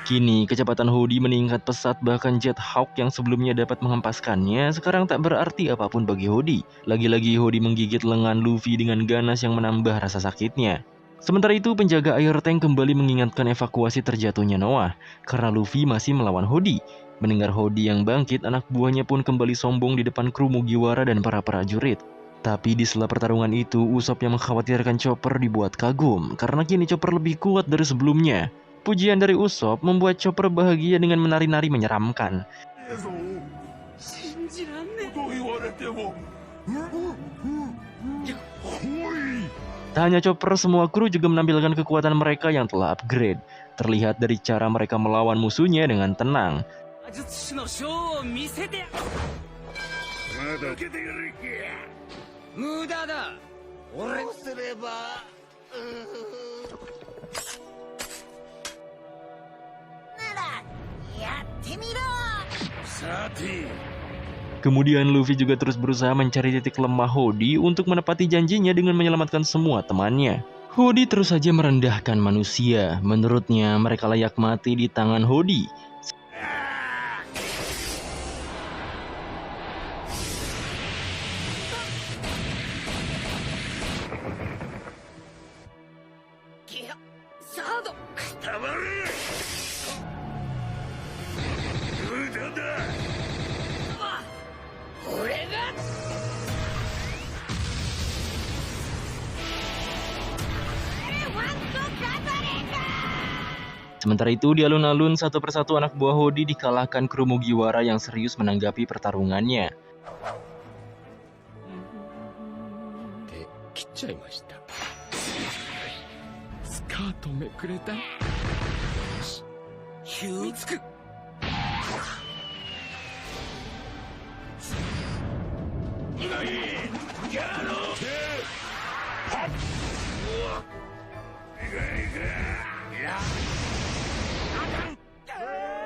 Kini, kecepatan Hody meningkat pesat, bahkan Jet Hawk yang sebelumnya dapat menghempaskannya, sekarang tak berarti apapun bagi Hody. Lagi-lagi Hody menggigit lengan Luffy dengan ganas yang menambah rasa sakitnya. Sementara itu, penjaga air tank kembali mengingatkan evakuasi terjatuhnya Noah, karena Luffy masih melawan Hody. Mendengar Hody yang bangkit, anak buahnya pun kembali sombong di depan kru Mugiwara dan para prajurit. Tapi di sela pertarungan itu, Usopp yang mengkhawatirkan Chopper dibuat kagum, karena kini Chopper lebih kuat dari sebelumnya. Pujian dari Usopp membuat Chopper bahagia dengan menari-nari menyeramkan. Tak hanya Chopper, semua kru juga menampilkan kekuatan mereka yang telah upgrade. Terlihat dari cara mereka melawan musuhnya dengan tenang. Kemudian Luffy juga terus berusaha mencari titik lemah Hody untuk menepati janjinya dengan menyelamatkan semua temannya. Hody terus saja merendahkan manusia. Menurutnya mereka layak mati di tangan Hody. Sementara itu di alun-alun satu persatu anak buah Hodi dikalahkan kru Mugiwara yang serius menanggapi pertarungannya. 手切っちゃいました。スカートめくれた。よし、吸いつく。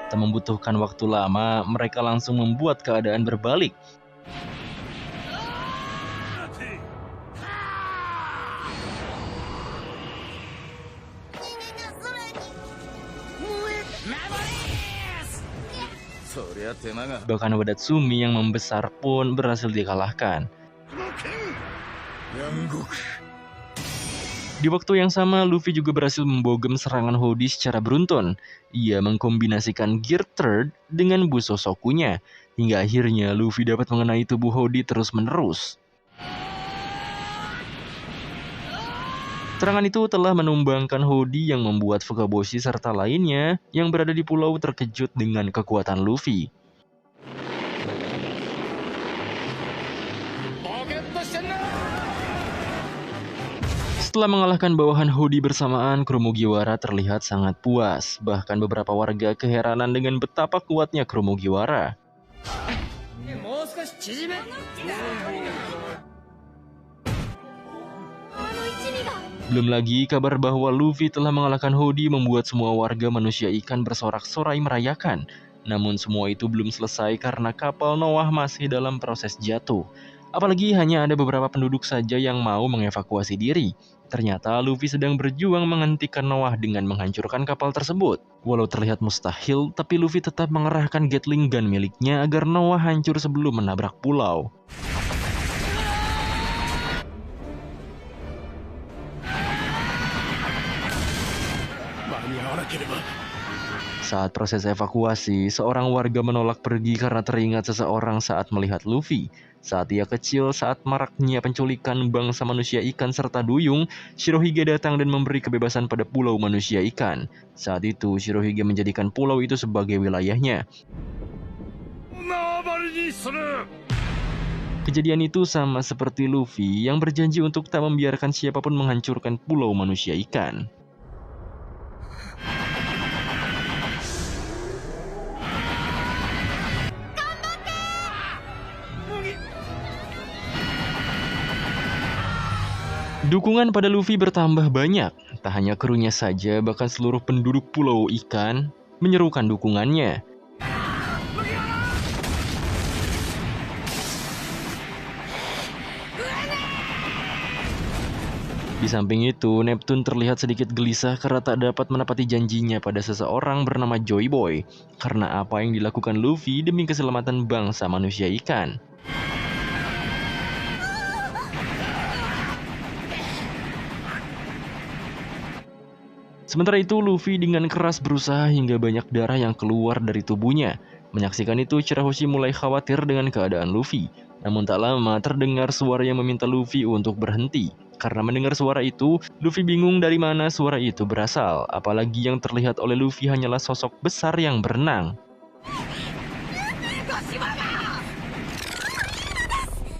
Tak membutuhkan waktu lama, mereka langsung membuat keadaan berbalik. Bahkan Wadatsumi yang membesar pun berhasil dikalahkan. Di waktu yang sama, Luffy juga berhasil membogem serangan Hodi secara beruntun. Ia mengkombinasikan Gear Third dengan Busosokunya, hingga akhirnya Luffy dapat mengenai tubuh Hodi terus-menerus. Serangan itu telah menumbangkan Hodi yang membuat Fukaboshi serta lainnya yang berada di pulau terkejut dengan kekuatan Luffy. Setelah mengalahkan bawahan Hodi bersamaan, kru Mugiwara terlihat sangat puas. Bahkan beberapa warga keheranan dengan betapa kuatnya kru Mugiwara. Belum lagi kabar bahwa Luffy telah mengalahkan Hodi membuat semua warga manusia ikan bersorak-sorai merayakan. Namun semua itu belum selesai karena kapal Noah masih dalam proses jatuh. Apalagi hanya ada beberapa penduduk saja yang mau mengevakuasi diri. Ternyata Luffy sedang berjuang menghentikan Noah dengan menghancurkan kapal tersebut. Walau terlihat mustahil, tapi Luffy tetap mengerahkan Gatling Gun miliknya agar Noah hancur sebelum menabrak pulau. Saat proses evakuasi, seorang warga menolak pergi karena teringat seseorang saat melihat Luffy. Saat ia kecil, saat maraknya penculikan bangsa manusia ikan serta duyung, Shirohige datang dan memberi kebebasan pada pulau manusia ikan. Saat itu, Shirohige menjadikan pulau itu sebagai wilayahnya. Kejadian itu sama seperti Luffy yang berjanji untuk tak membiarkan siapapun menghancurkan pulau manusia ikan. Dukungan pada Luffy bertambah banyak. Tak hanya krunya saja, bahkan seluruh penduduk pulau ikan menyerukan dukungannya. Di samping itu, Neptune terlihat sedikit gelisah karena tak dapat menepati janjinya pada seseorang bernama Joy Boy. Karena apa yang dilakukan Luffy demi keselamatan bangsa manusia ikan. Sementara itu, Luffy dengan keras berusaha hingga banyak darah yang keluar dari tubuhnya. Menyaksikan itu, Shirahoshi mulai khawatir dengan keadaan Luffy. Namun tak lama terdengar suara yang meminta Luffy untuk berhenti. Karena mendengar suara itu, Luffy bingung dari mana suara itu berasal. Apalagi yang terlihat oleh Luffy hanyalah sosok besar yang berenang.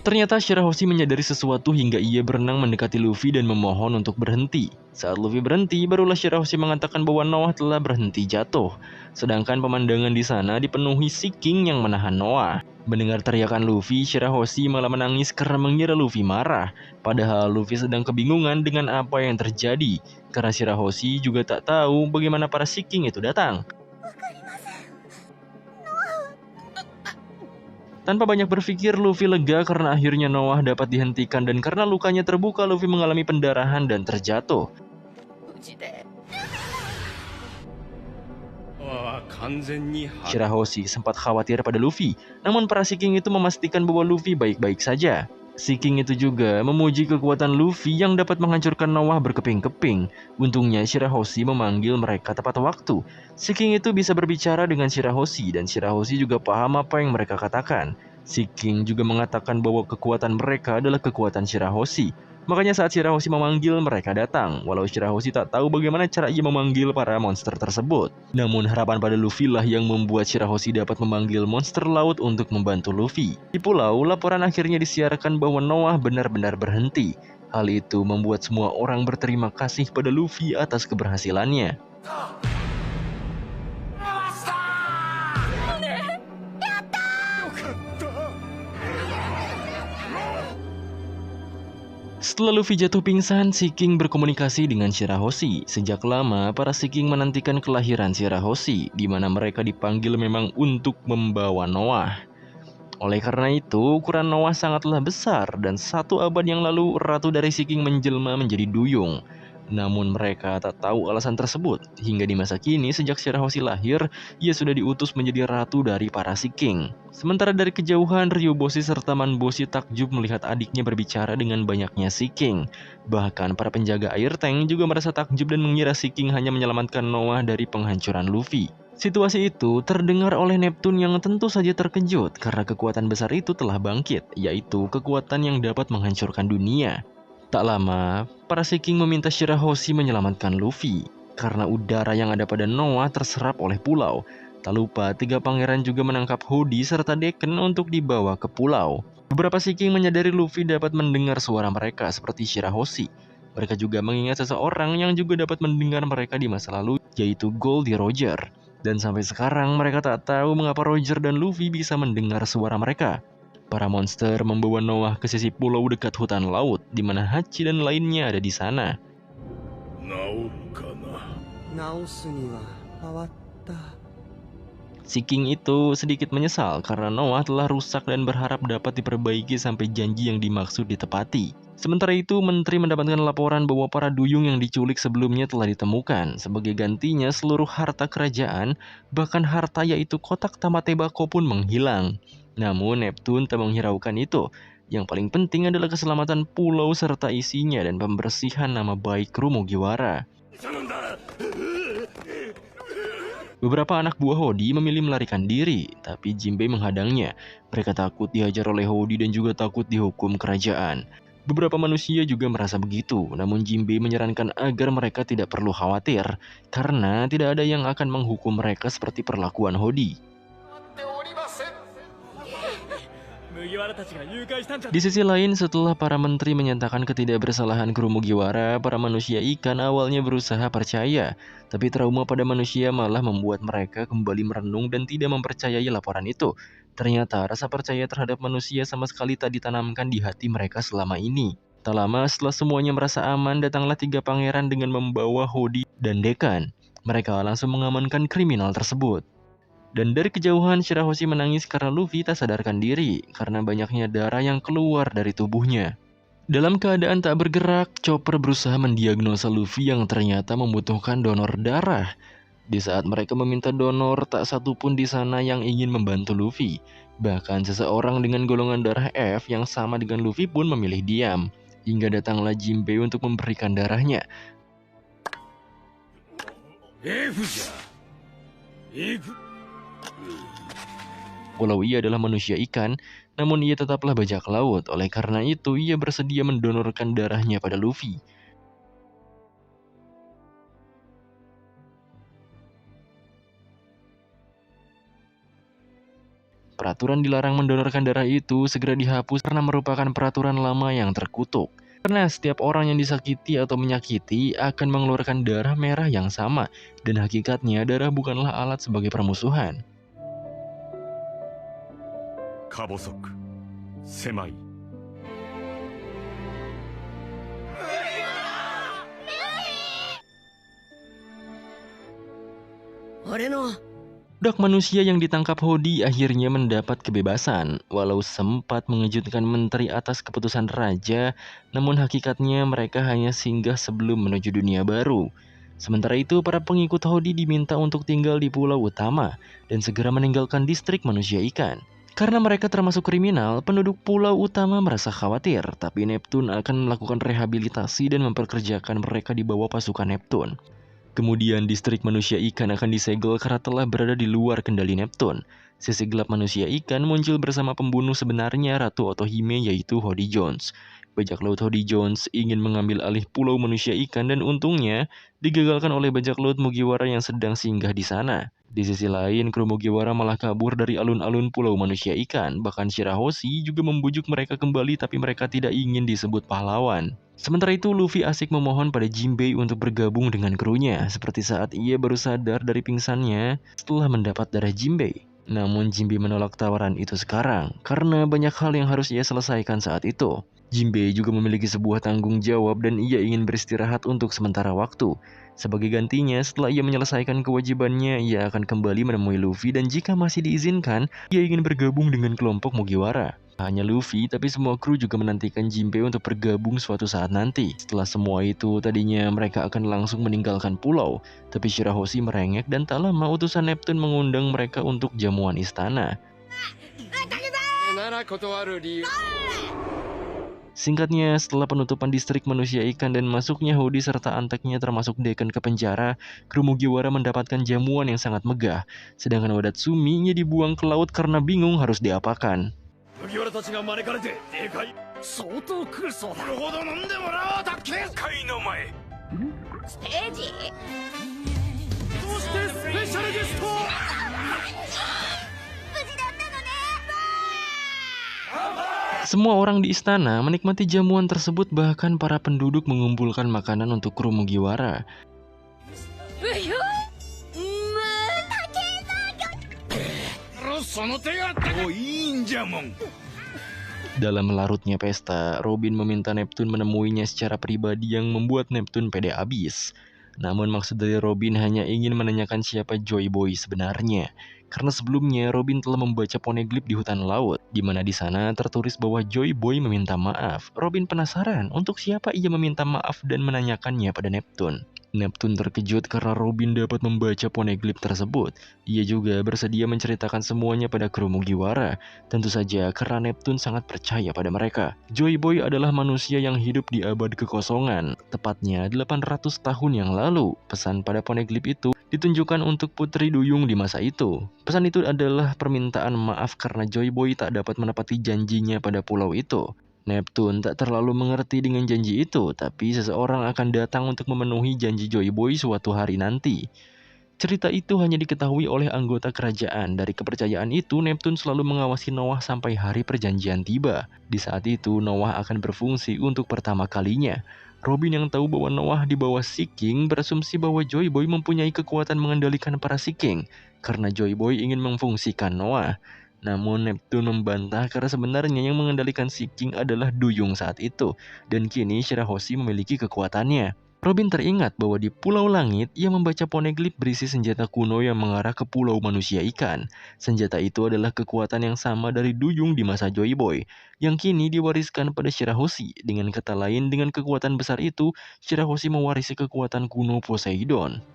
Ternyata Shirahoshi menyadari sesuatu hingga ia berenang mendekati Luffy dan memohon untuk berhenti. Saat Luffy berhenti, barulah Shirahoshi mengatakan bahwa Noah telah berhenti jatuh. Sedangkan pemandangan di sana dipenuhi Sea King yang menahan Noah. Mendengar teriakan Luffy, Shirahoshi malah menangis karena mengira Luffy marah. Padahal Luffy sedang kebingungan dengan apa yang terjadi. Karena Shirahoshi juga tak tahu bagaimana para Sea King itu datang. Tanpa banyak berpikir, Luffy lega karena akhirnya Noah dapat dihentikan dan karena lukanya terbuka, Luffy mengalami pendarahan dan terjatuh. Shirahoshi sempat khawatir pada Luffy, namun para Sea King itu memastikan bahwa Luffy baik-baik saja. Sea King itu juga memuji kekuatan Luffy yang dapat menghancurkan Noah berkeping-keping. Untungnya Shirahoshi memanggil mereka tepat waktu. Sea King itu bisa berbicara dengan Shirahoshi dan Shirahoshi juga paham apa yang mereka katakan. Sea King juga mengatakan bahwa kekuatan mereka adalah kekuatan Shirahoshi. Makanya saat Shirahoshi memanggil, mereka datang, walau Shirahoshi tak tahu bagaimana cara ia memanggil para monster tersebut. Namun harapan pada Luffy lah yang membuat Shirahoshi dapat memanggil monster laut untuk membantu Luffy. Di pulau, laporan akhirnya disiarkan bahwa Noah benar-benar berhenti. Hal itu membuat semua orang berterima kasih pada Luffy atas keberhasilannya. Setelah Luffy jatuh pingsan, Sea King berkomunikasi dengan Shirahoshi. Sejak lama, para Sea King menantikan kelahiran Shirahoshi, di mana mereka dipanggil memang untuk membawa Noah. Oleh karena itu, ukuran Noah sangatlah besar, dan 1 abad yang lalu, ratu dari Sea King menjelma menjadi duyung. Namun mereka tak tahu alasan tersebut, hingga di masa kini sejak Shirahoshi lahir, ia sudah diutus menjadi ratu dari para Sea King. Sementara dari kejauhan, Ryuboshi serta Manboshi takjub melihat adiknya berbicara dengan banyaknya Sea King. Bahkan para penjaga air tank juga merasa takjub dan mengira Sea King hanya menyelamatkan Noah dari penghancuran Luffy. Situasi itu terdengar oleh Neptune yang tentu saja terkejut karena kekuatan besar itu telah bangkit, yaitu kekuatan yang dapat menghancurkan dunia. Tak lama, para Sea King meminta Shirahoshi menyelamatkan Luffy, karena udara yang ada pada Noah terserap oleh pulau. Tak lupa, 3 pangeran juga menangkap Hody serta Decken untuk dibawa ke pulau. Beberapa Sea King menyadari Luffy dapat mendengar suara mereka seperti Shirahoshi. Mereka juga mengingat seseorang yang juga dapat mendengar mereka di masa lalu, yaitu Goldie Roger. Dan sampai sekarang mereka tak tahu mengapa Roger dan Luffy bisa mendengar suara mereka. Para monster membawa Noah ke sisi pulau dekat hutan laut, di mana Hachi dan lainnya ada di sana. Sea King itu sedikit menyesal karena Noah telah rusak dan berharap dapat diperbaiki sampai janji yang dimaksud ditepati. Sementara itu, menteri mendapatkan laporan bahwa para duyung yang diculik sebelumnya telah ditemukan. Sebagai gantinya, seluruh harta kerajaan, bahkan harta yaitu kotak Tamatebako pun menghilang. Namun Neptune tak menghiraukan itu. Yang paling penting adalah keselamatan pulau serta isinya dan pembersihan nama baik kru Mugiwara. Beberapa anak buah Hody memilih melarikan diri, tapi Jinbei menghadangnya. Mereka takut dihajar oleh Hody dan juga takut dihukum kerajaan. Beberapa manusia juga merasa begitu, namun Jinbei menyarankan agar mereka tidak perlu khawatir, karena tidak ada yang akan menghukum mereka seperti perlakuan Hody. Di sisi lain, setelah para menteri menyatakan ketidakbersalahan kru Mugiwara, para manusia ikan awalnya berusaha percaya. Tapi trauma pada manusia malah membuat mereka kembali merenung dan tidak mempercayai laporan itu. Ternyata rasa percaya terhadap manusia sama sekali tak ditanamkan di hati mereka selama ini. Tak lama setelah semuanya merasa aman, datanglah 3 pangeran dengan membawa Hody dan Dekan. Mereka langsung mengamankan kriminal tersebut. Dan dari kejauhan, Shirahoshi menangis karena Luffy tak sadarkan diri karena banyaknya darah yang keluar dari tubuhnya. Dalam keadaan tak bergerak, Chopper berusaha mendiagnosa Luffy yang ternyata membutuhkan donor darah. Di saat mereka meminta donor, tak satu pun di sana yang ingin membantu Luffy. Bahkan seseorang dengan golongan darah F yang sama dengan Luffy pun memilih diam. Hingga datanglah Jinbei untuk memberikan darahnya. Walau ia adalah manusia ikan, namun ia tetaplah bajak laut. Oleh karena itu, ia bersedia mendonorkan darahnya pada Luffy. Peraturan dilarang mendonorkan darah itu segera dihapus karena merupakan peraturan lama yang terkutuk. Karena setiap orang yang disakiti atau menyakiti akan mengeluarkan darah merah yang sama, dan hakikatnya darah bukanlah alat sebagai permusuhan. Kabosok, semai. Budak manusia yang ditangkap Hody akhirnya mendapat kebebasan. Walau sempat mengejutkan menteri atas keputusan raja, namun hakikatnya mereka hanya singgah sebelum menuju dunia baru. Sementara itu, para pengikut Hody diminta untuk tinggal di pulau utama dan segera meninggalkan distrik manusia ikan. Karena mereka termasuk kriminal, penduduk pulau utama merasa khawatir, tapi Neptune akan melakukan rehabilitasi dan memperkerjakan mereka di bawah pasukan Neptune. Kemudian distrik manusia ikan akan disegel karena telah berada di luar kendali Neptune. Sisi gelap manusia ikan muncul bersama pembunuh sebenarnya Ratu Otohime, yaitu Hody Jones. Bajak laut Hody Jones ingin mengambil alih pulau manusia ikan dan untungnya digagalkan oleh bajak laut Mugiwara yang sedang singgah di sana. Di sisi lain, kru Mugiwara malah kabur dari alun-alun pulau manusia ikan. Bahkan Shirahoshi juga membujuk mereka kembali tapi mereka tidak ingin disebut pahlawan. Sementara itu, Luffy asik memohon pada Jinbei untuk bergabung dengan krunya, seperti saat ia baru sadar dari pingsannya setelah mendapat darah Jinbei. Namun Jinbei menolak tawaran itu sekarang, karena banyak hal yang harus ia selesaikan saat itu. Jinbei juga memiliki sebuah tanggung jawab dan ia ingin beristirahat untuk sementara waktu. Sebagai gantinya, setelah ia menyelesaikan kewajibannya, ia akan kembali menemui Luffy dan jika masih diizinkan, ia ingin bergabung dengan kelompok Mugiwara. Tak hanya Luffy, tapi semua kru juga menantikan Jinbei untuk bergabung suatu saat nanti. Setelah semua itu, tadinya mereka akan langsung meninggalkan pulau. Tapi Shirahoshi merengek dan tak lama utusan Neptune mengundang mereka untuk jamuan istana. Singkatnya, setelah penutupan distrik manusia ikan dan masuknya Hody serta anteknya termasuk Dekan ke penjara, kru Mugiwara mendapatkan jamuan yang sangat megah. Sedangkan Wadatsumi-nya dibuang ke laut karena bingung harus diapakan. 麦わらたちが招かれてでかい相当来るそうだほど飲んでもらおうだ警戒の前ステージそしてスペシャルゲスト無事だったのね Semua orang di istana menikmati jamuan tersebut, bahkan para penduduk mengumpulkan makanan untuk kru Mugiwara. その手がおいいんじゃもん Dalam melarutnya pesta, Robin meminta Neptune menemuinya secara pribadi yang membuat Neptune pede abis. Namun maksud dari Robin hanya ingin menanyakan siapa Joy Boy sebenarnya. Karena sebelumnya Robin telah membaca poneglyph di hutan laut, di mana di sana tertulis bahwa Joy Boy meminta maaf. Robin penasaran untuk siapa ia meminta maaf dan menanyakannya pada Neptune. Neptune terkejut karena Robin dapat membaca poneglyph tersebut. Ia juga bersedia menceritakan semuanya pada kru Mugiwara. Tentu saja karena Neptune sangat percaya pada mereka. Joy Boy adalah manusia yang hidup di abad kekosongan, tepatnya 800 tahun yang lalu. Pesan pada poneglyph itu ditunjukkan untuk Putri Duyung di masa itu. Pesan itu adalah permintaan maaf karena Joy Boy tak dapat menepati janjinya pada pulau itu. Neptune tak terlalu mengerti dengan janji itu, tapi seseorang akan datang untuk memenuhi janji Joy Boy suatu hari nanti. Cerita itu hanya diketahui oleh anggota kerajaan. Dari kepercayaan itu, Neptune selalu mengawasi Noah sampai hari perjanjian tiba. Di saat itu, Noah akan berfungsi untuk pertama kalinya. Robin yang tahu bahwa Noah di bawah Sea King berasumsi bahwa Joy Boy mempunyai kekuatan mengendalikan para Sea King, karena Joy Boy ingin memfungsikan Noah. Namun Neptune membantah karena sebenarnya yang mengendalikan Sea King adalah Duyung saat itu, dan kini Shirahoshi memiliki kekuatannya. Robin teringat bahwa di Pulau Langit ia membaca poneglyph berisi senjata kuno yang mengarah ke Pulau Manusia Ikan. Senjata itu adalah kekuatan yang sama dari Duyung di masa Joy Boy, yang kini diwariskan pada Shirahoshi. Dengan kata lain, dengan kekuatan besar itu, Shirahoshi mewarisi kekuatan kuno Poseidon.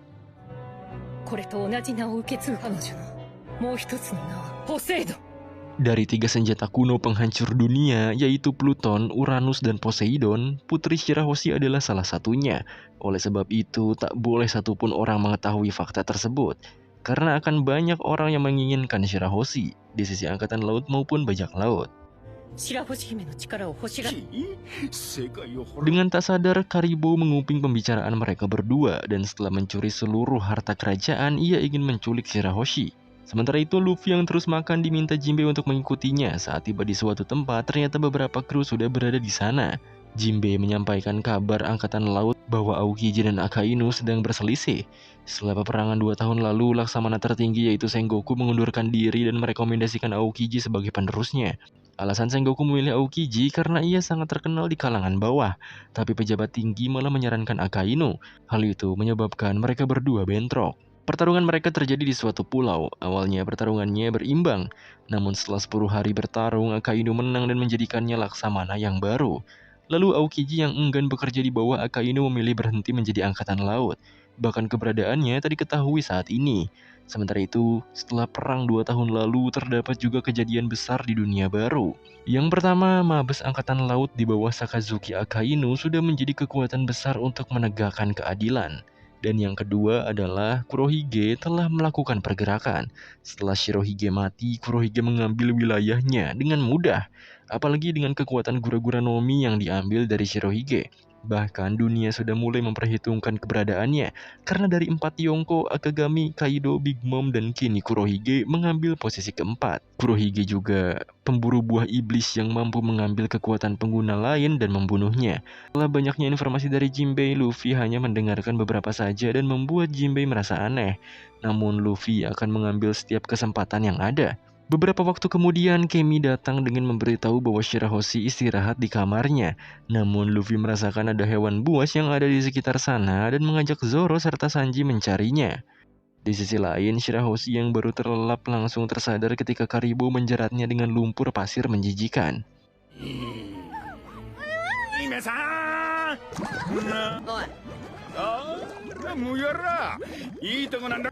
これと同じ名を受け継ぐ彼女のもう一つの名はポセイドン Dari tiga senjata kuno penghancur dunia, yaitu Pluton, Uranus, dan Poseidon, Putri Shirahoshi adalah salah satunya. Oleh sebab itu, tak boleh satupun orang mengetahui fakta tersebut. Karena akan banyak orang yang menginginkan Shirahoshi, di sisi angkatan laut maupun bajak laut. 白星姫の力を欲しがる 世界を滅 Dengan tak sadar, Karibo menguping pembicaraan mereka berdua, dan setelah mencuri seluruh harta kerajaan, ia ingin menculik Shirahoshi. Sementara itu, Luffy yang terus makan diminta Jinbei untuk mengikutinya. Saat tiba di suatu tempat, ternyata beberapa kru sudah berada di sana. Jinbei menyampaikan kabar angkatan laut bahwa Aokiji dan Akainu sedang berselisih. Setelah peperangan 2 tahun lalu, Laksamana tertinggi yaitu Sengoku mengundurkan diri dan merekomendasikan Aokiji sebagai penerusnya. Alasan Sengoku memilih Aokiji karena ia sangat terkenal di kalangan bawah, tapi pejabat tinggi malah menyarankan Akainu. Hal itu menyebabkan mereka berdua bentrok. Pertarungan mereka terjadi di suatu pulau. Awalnya pertarungannya berimbang, namun setelah 10 hari bertarung, Akainu menang dan menjadikannya Laksamana yang baru. Lalu Aokiji yang enggan bekerja di bawah Akainu memilih berhenti menjadi angkatan laut. Bahkan keberadaannya tak diketahui saat ini. Sementara itu, setelah perang 2 tahun lalu, terdapat juga kejadian besar di dunia baru. Yang pertama, Mabes Angkatan Laut di bawah Sakazuki Akainu sudah menjadi kekuatan besar untuk menegakkan keadilan. Dan yang kedua adalah Kurohige telah melakukan pergerakan. Setelah Shirohige mati, Kurohige mengambil wilayahnya dengan mudah. Apalagi dengan kekuatan Gura-Gura Nomi yang diambil dari Shirohige. Bahkan dunia sudah mulai memperhitungkan keberadaannya karena dari 4 Yonko, Akagami, Kaido, Big Mom, dan kini Kurohige mengambil posisi keempat. Kurohige juga pemburu buah iblis yang mampu mengambil kekuatan pengguna lain dan membunuhnya. Setelah banyaknya informasi dari Jinbei, Luffy hanya mendengarkan beberapa saja dan membuat Jinbei merasa aneh. Namun Luffy akan mengambil setiap kesempatan yang ada. Beberapa waktu kemudian, Kemi datang dengan memberitahu bahwa Shirahoshi istirahat di kamarnya. Namun Luffy merasakan ada hewan buas yang ada di sekitar sana dan mengajak Zoro serta Sanji mencarinya. Di sisi lain, Shirahoshi yang baru terlelap langsung tersadar ketika Karibo menjeratnya dengan lumpur pasir menjijikan. 姫さんおい、ああ、麦わらいいとこなんだ。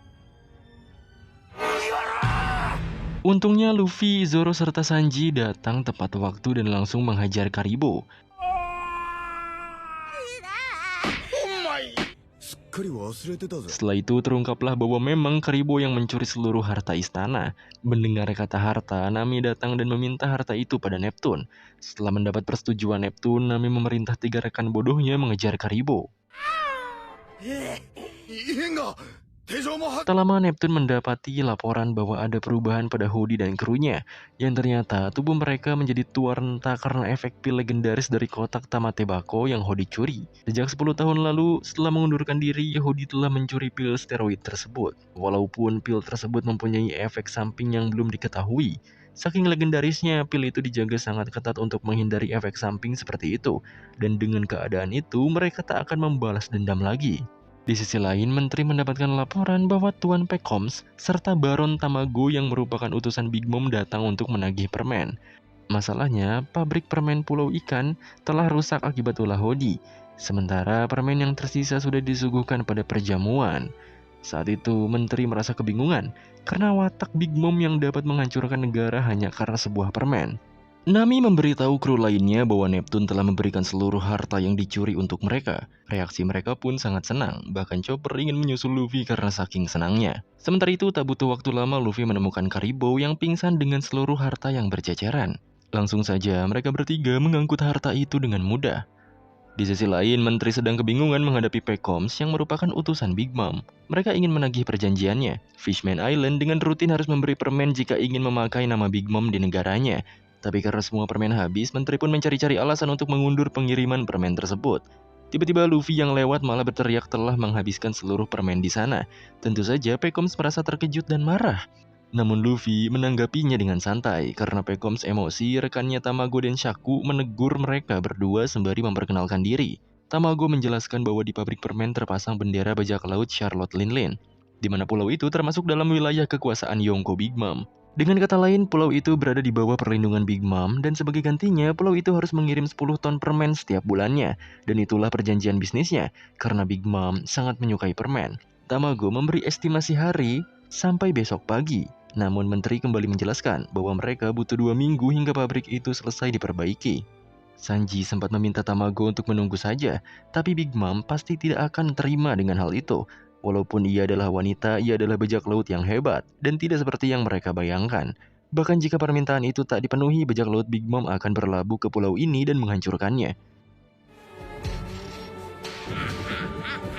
Untungnya Luffy, Zoro, serta Sanji datang tepat waktu dan langsung menghajar Karibo. お前すっかり忘れてたぜ。 Setelah itu terungkaplah bahwa memang Karibo yang mencuri seluruh harta istana. Mendengar kata harta, Nami datang dan meminta harta itu pada Neptune. Setelah mendapat persetujuan Neptune, Nami memerintah 3 rekan bodohnya mengejar Karibo. 異変が手錠もは Tak lama Neptune mendapati laporan bahwa ada perubahan pada Hody dan krunya, yang ternyata tubuh mereka menjadi tua renta karena efek pil legendaris dari kotak Tamatebako yang Hody curi. Sejak 10 tahun lalu, setelah mengundurkan diri, Hody telah mencuri pil steroid tersebut. Walaupun pil tersebut mempunyai efek samping yang belum diketahui, saking legendarisnya, pil itu dijaga sangat ketat untuk menghindari efek samping seperti itu. Dan dengan keadaan itu, mereka tak akan membalas dendam lagi. Di sisi lain, Menteri mendapatkan laporan bahwa Tuan Pekoms serta Baron Tamago yang merupakan utusan Big Mom datang untuk menagih permen. Masalahnya, pabrik permen Pulau Ikan telah rusak akibat ulah Hody, sementara permen yang tersisa sudah disuguhkan pada perjamuan. Saat itu, Menteri merasa kebingungan karena watak Big Mom yang dapat menghancurkan negara hanya karena sebuah permen. Nami memberitahu kru lainnya bahwa Neptune telah memberikan seluruh harta yang dicuri untuk mereka. Reaksi mereka pun sangat senang, bahkan Chopper ingin menyusul Luffy karena saking senangnya. Sementara itu, tak butuh waktu lama Luffy menemukan Karibo yang pingsan dengan seluruh harta yang berceceran. Langsung saja, mereka bertiga mengangkut harta itu dengan mudah. Di sisi lain, Menteri sedang kebingungan menghadapi Pekoms yang merupakan utusan Big Mom. Mereka ingin menagih perjanjiannya. Fishman Island dengan rutin harus memberi permen jika ingin memakai nama Big Mom di negaranya. Tapi karena semua permen habis, Menteri pun mencari-cari alasan untuk mengundur pengiriman permen tersebut. Tiba-tiba Luffy yang lewat malah berteriak telah menghabiskan seluruh permen di sana. Tentu saja Pekoms merasa terkejut dan marah. Namun Luffy menanggapinya dengan santai karena Pekoms emosi. Rekannya Tamago dan Shaku menegur mereka berdua sembari memperkenalkan diri. Tamago menjelaskan bahwa di pabrik permen terpasang bendera bajak laut Charlotte Linlin, di mana pulau itu termasuk dalam wilayah kekuasaan Yonko Big Mom. Dengan kata lain, pulau itu berada di bawah perlindungan Big Mom dan sebagai gantinya, pulau itu harus mengirim 10 ton permen setiap bulannya. Dan itulah perjanjian bisnisnya, karena Big Mom sangat menyukai permen. Tamago memberi estimasi hari sampai besok pagi. Namun Menteri kembali menjelaskan bahwa mereka butuh 2 minggu hingga pabrik itu selesai diperbaiki. Sanji sempat meminta Tamago untuk menunggu saja, tapi Big Mom pasti tidak akan terima dengan hal itu. Walaupun ia adalah wanita, ia adalah bajak laut yang hebat, dan tidak seperti yang mereka bayangkan. Bahkan jika permintaan itu tak dipenuhi, bajak laut Big Mom akan berlabuh ke pulau ini dan menghancurkannya.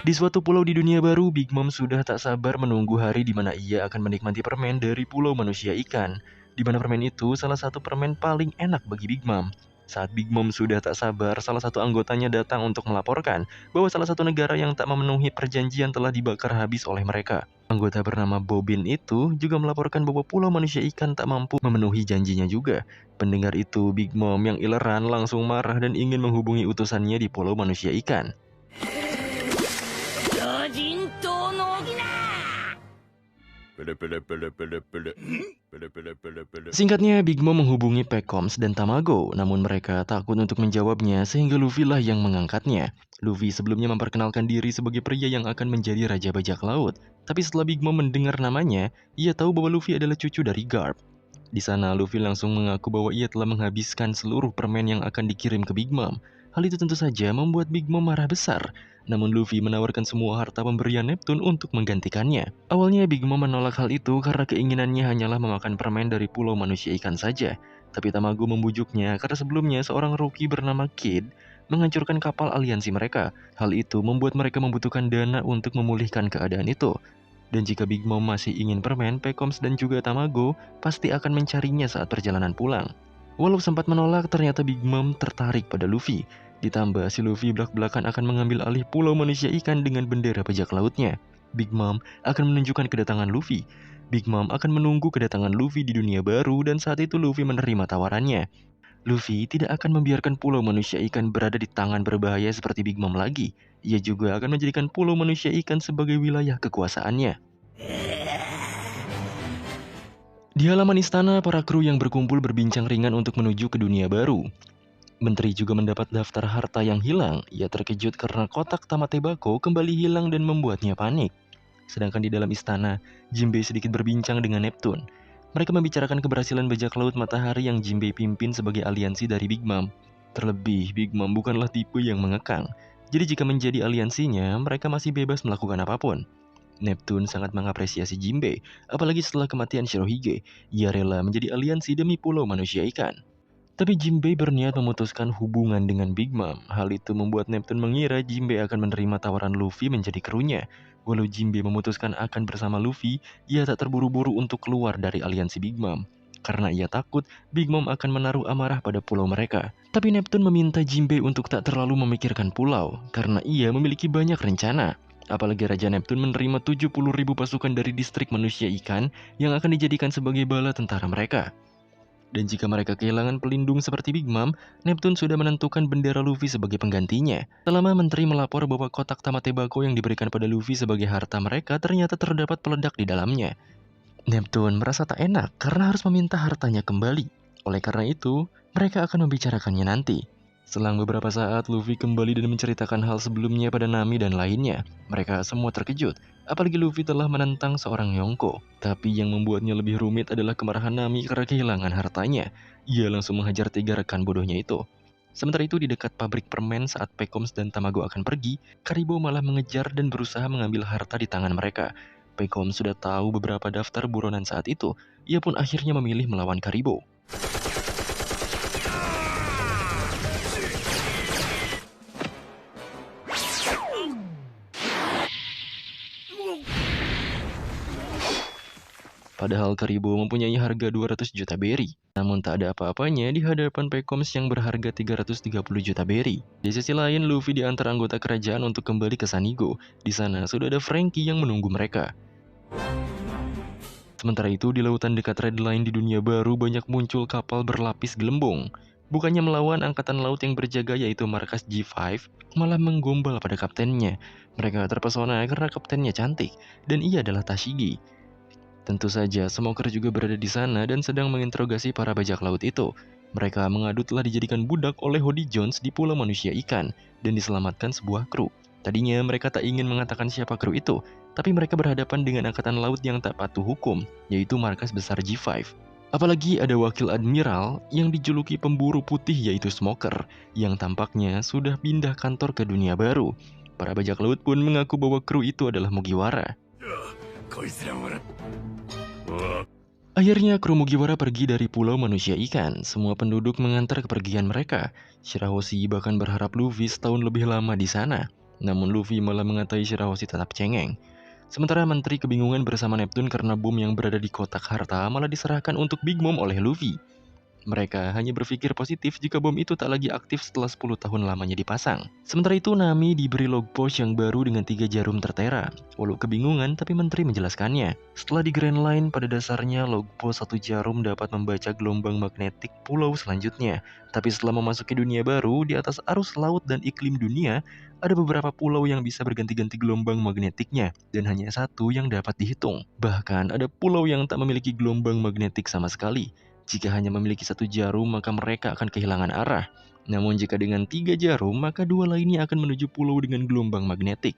Di suatu pulau di dunia baru, Big Mom sudah tak sabar menunggu hari di mana ia akan menikmati permen dari pulau manusia ikan. Di mana permen itu salah satu permen paling enak bagi Big Mom. Saat Big Mom sudah tak sabar, salah satu anggotanya datang untuk melaporkan bahwa salah satu negara yang tak memenuhi perjanjian telah dibakar habis oleh mereka. Anggota bernama Bobin itu juga melaporkan bahwa pulau manusia ikan tak mampu memenuhi janjinya juga. Pendengar itu, Big Mom yang ileran langsung marah dan ingin menghubungi utusannya di pulau manusia ikan. Singkatnya, Big Mom menghubungi Pekoms dan Tamago, namun mereka takut untuk menjawabnya sehingga Luffy lah yang mengangkatnya. Luffy sebelumnya memperkenalkan diri sebagai pria yang akan menjadi Raja Bajak Laut. Tapi setelah Big Mom mendengar namanya, ia tahu bahwa Luffy adalah cucu dari Garp. Di sana, Luffy langsung mengaku bahwa ia telah menghabiskan seluruh permen yang akan dikirim ke Big Mom. Hal itu tentu saja membuat Big Mom marah besar. Namun Luffy menawarkan semua harta pemberian Neptune untuk menggantikannya. Awalnya Big Mom menolak hal itu karena keinginannya hanyalah memakan permen dari pulau manusia ikan saja. Tapi Tamago membujuknya karena sebelumnya seorang rookie bernama Kid menghancurkan kapal aliansi mereka. Hal itu membuat mereka membutuhkan dana untuk memulihkan keadaan itu. Dan jika Big Mom masih ingin permen, Pekoms dan juga Tamago pasti akan mencarinya saat perjalanan pulang. Walau sempat menolak, ternyata Big Mom tertarik pada Luffy. Ditambah si Luffy belak-belakan akan mengambil alih pulau manusia ikan dengan bendera bajak lautnya. Big Mom akan menunjukkan kedatangan Luffy. Big Mom akan menunggu kedatangan Luffy di dunia baru dan saat itu Luffy menerima tawarannya. Luffy tidak akan membiarkan pulau manusia ikan berada di tangan berbahaya seperti Big Mom lagi. Ia juga akan menjadikan pulau manusia ikan sebagai wilayah kekuasaannya. Di halaman istana, para kru yang berkumpul berbincang ringan untuk menuju ke dunia baru. Menteri juga mendapat daftar harta yang hilang. Ia terkejut karena kotak Tamate Bako kembali hilang dan membuatnya panik. Sedangkan di dalam istana, Jinbei sedikit berbincang dengan Neptune. Mereka membicarakan keberhasilan bajak laut matahari yang Jinbei pimpin sebagai aliansi dari Big Mom. Terlebih, Big Mom bukanlah tipe yang mengekang. Jadi jika menjadi aliansinya, mereka masih bebas melakukan apapun. Neptune sangat mengapresiasi Jinbei, apalagi setelah kematian Shirohige. Ia rela menjadi aliansi demi pulau manusia ikan. Tapi Jinbei berniat memutuskan hubungan dengan Big Mom. Hal itu membuat Neptune mengira Jinbei akan menerima tawaran Luffy menjadi krunya. Walau Jinbei memutuskan akan bersama Luffy, ia tak terburu-buru untuk keluar dari aliansi Big Mom. Karena ia takut Big Mom akan menaruh amarah pada pulau mereka. Tapi Neptune meminta Jinbei untuk tak terlalu memikirkan pulau, karena ia memiliki banyak rencana. Apalagi Raja Neptune menerima 70.000 pasukan dari distrik manusia ikan yang akan dijadikan sebagai bala tentara mereka. Dan jika mereka kehilangan pelindung seperti Big Mom, Neptune sudah menentukan bendera Luffy sebagai penggantinya. Selama menteri melapor bahwa kotak Tamate Bako yang diberikan pada Luffy sebagai harta mereka ternyata terdapat peledak di dalamnya. Neptune merasa tak enak karena harus meminta hartanya kembali. Oleh karena itu, mereka akan membicarakannya nanti. Selang beberapa saat, Luffy kembali dan menceritakan hal sebelumnya pada Nami dan lainnya. Mereka semua terkejut, apalagi Luffy telah menentang seorang Yonko. Tapi yang membuatnya lebih rumit adalah kemarahan Nami karena kehilangan hartanya. Ia langsung menghajar 3 rekan bodohnya itu. Sementara itu di dekat pabrik permen saat Pekoms dan Tamago akan pergi, Karibo malah mengejar dan berusaha mengambil harta di tangan mereka. Pekoms sudah tahu beberapa daftar buronan saat itu, ia pun akhirnya memilih melawan Karibo. Padahal Karibo mempunyai harga 200 juta berry. Namun tak ada apa-apanya di hadapan Pekoms yang berharga 330 juta berry. Di sisi lain, Luffy diantar anggota kerajaan untuk kembali ke Sanigo. Di sana sudah ada Franky yang menunggu mereka. Sementara itu, di lautan dekat Red Line di dunia baru banyak muncul kapal berlapis gelembung. Bukannya melawan angkatan laut yang berjaga yaitu markas G5, malah menggombal pada kaptennya. Mereka terpesona karena kaptennya cantik, dan ia adalah Tashigi. Tentu saja, Smoker juga berada di sana dan sedang menginterogasi para bajak laut itu. Mereka mengadu telah dijadikan budak oleh Hody Jones di Pulau Manusia Ikan dan diselamatkan sebuah kru. Tadinya mereka tak ingin mengatakan siapa kru itu, tapi mereka berhadapan dengan angkatan laut yang tak patuh hukum, yaitu markas besar G5. Apalagi ada wakil admiral yang dijuluki pemburu putih yaitu Smoker, yang tampaknya sudah pindah kantor ke dunia baru. Para bajak laut pun mengaku bahwa kru itu adalah Mugiwara. Akhirnya kru Mugiwara pergi dari Pulau Manusia Ikan. Semua penduduk mengantar kepergian mereka. Shirahoshi bahkan berharap Luffy setahun lebih lama di sana. Namun Luffy malah mengatai Shirahoshi tetap cengeng. Sementara menteri kebingungan bersama Neptune karena bom yang berada di kotak harta malah diserahkan untuk Big Mom oleh Luffy. Mereka hanya berpikir positif jika bom itu tak lagi aktif setelah 10 tahun lamanya dipasang. Sementara itu Nami diberi log post yang baru dengan 3 jarum tertera. Walau kebingungan, tapi menteri menjelaskannya. Setelah di Grand Line, pada dasarnya log post 1 jarum dapat membaca gelombang magnetik pulau selanjutnya. Tapi setelah memasuki dunia baru, di atas arus laut dan iklim dunia, ada beberapa pulau yang bisa berganti-ganti gelombang magnetiknya, dan hanya satu yang dapat dihitung. Bahkan ada pulau yang tak memiliki gelombang magnetik sama sekali. Jika hanya memiliki 1 jarum, maka mereka akan kehilangan arah. Namun jika dengan 3 jarum, maka 2 lainnya akan menuju pulau dengan gelombang magnetik.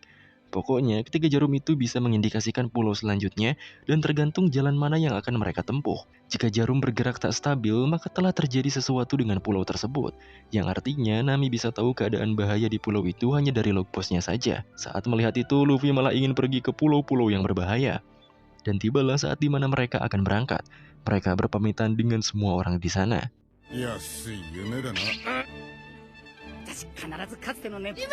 Pokoknya, ketiga jarum itu bisa mengindikasikan pulau selanjutnya dan tergantung jalan mana yang akan mereka tempuh. Jika jarum bergerak tak stabil, maka telah terjadi sesuatu dengan pulau tersebut. Yang artinya, Nami bisa tahu keadaan bahaya di pulau itu hanya dari logpostnya saja. Saat melihat itu, Luffy malah ingin pergi ke pulau-pulau yang berbahaya. Dan tibalah saat dimana mereka akan berangkat. Mereka berpamitan dengan semua orang di sana. 安い夢だな。私必ずかつてのね夢好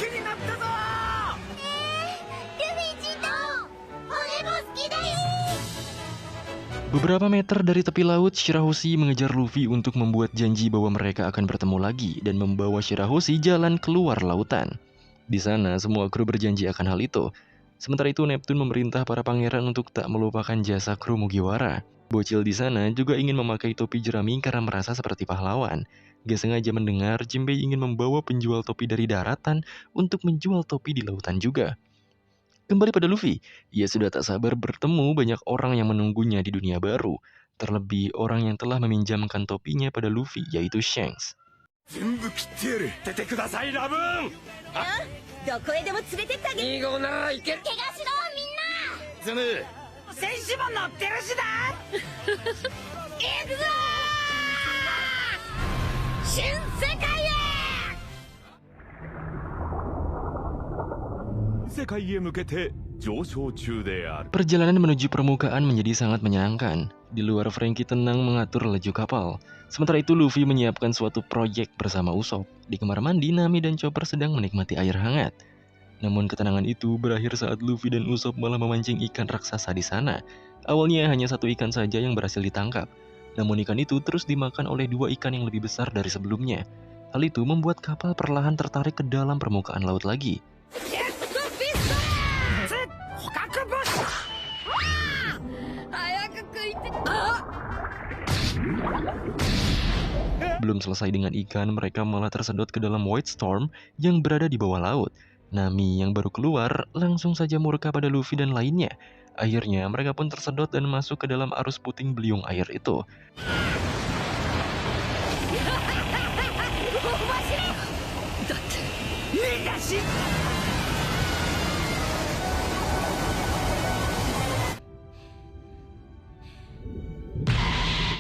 きになったぞ。ルフィちゃん俺も好きだよ。 Beberapa meter dari tepi laut, Shirahoshi mengejar Luffy untuk membuat janji bahwa mereka akan bertemu lagi dan membawa Shirahoshi jalan keluar lautan. Di sana, semua kru berjanji akan hal itu. Sementara itu, Neptune memerintah para pangeran untuk tak melupakan jasa kru Mugiwara. Bocil di sana juga ingin memakai topi jerami karena merasa seperti pahlawan. Gak sengaja mendengar Jinbei ingin membawa penjual topi dari daratan untuk menjual topi di lautan juga. Kembali pada Luffy, ia sudah tak sabar bertemu banyak orang yang menunggunya di dunia baru. Terlebih orang yang telah meminjamkan topinya pada Luffy, yaitu Shanks. 全部切ってやる。出てくださいラブーン。どこへでも連れてってあげる。 いい号なら行け。怪我しろみんな。 ズム。選手も乗ってるしだ。行くぞー。新世界へ。 世界へ向けて上昇中である。 Perjalanan menuju permukaan menjadi sangat menyenangkan. Di luar, Franky tenang mengatur laju kapal. Sementara itu, Luffy menyiapkan suatu proyek bersama Usopp. Di kamar mandi, Nami dan Chopper sedang menikmati air hangat. Namun ketenangan itu berakhir saat Luffy dan Usopp malah memancing ikan raksasa di sana. Awalnya hanya satu ikan saja yang berhasil ditangkap. Namun ikan itu terus dimakan oleh dua ikan yang lebih besar dari sebelumnya. Hal itu membuat kapal perlahan tertarik ke dalam permukaan laut lagi. Belum selesai dengan ikan, mereka malah tersedot ke dalam White Storm yang berada di bawah laut. Nami yang baru keluar langsung saja murka pada Luffy dan lainnya. Akhirnya mereka pun tersedot dan masuk ke dalam arus puting beliung air itu.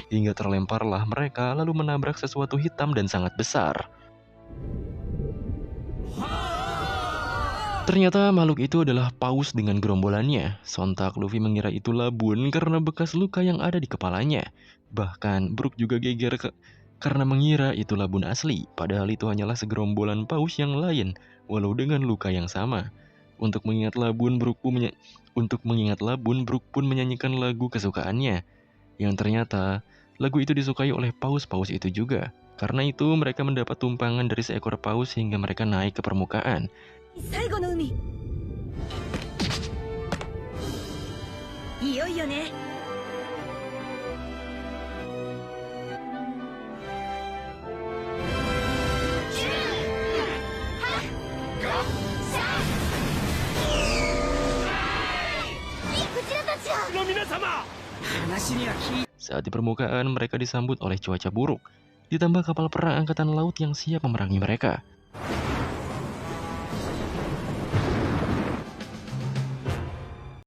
Hingga terlemparlah mereka lalu menabrak sesuatu hitam dan sangat besar. Ternyata makhluk itu adalah paus dengan gerombolannya. Sontak Luffy mengira itu labun karena bekas luka yang ada di kepalanya. Bahkan Brook juga geger karena mengira itu labun asli. Padahal itu hanyalah segerombolan paus yang lain, walau dengan luka yang sama. Untuk mengingat labun, Brook pun menyanyikan lagu kesukaannya. Yang ternyata lagu itu disukai oleh paus-paus itu juga. Karena itu mereka mendapat tumpangan dari seekor paus hingga mereka naik ke permukaan. 最後の海いよいよね。 Saat di permukaan mereka disambut oleh cuaca buruk. Ditambah kapal perang angkatan laut yang siap memerangi mereka.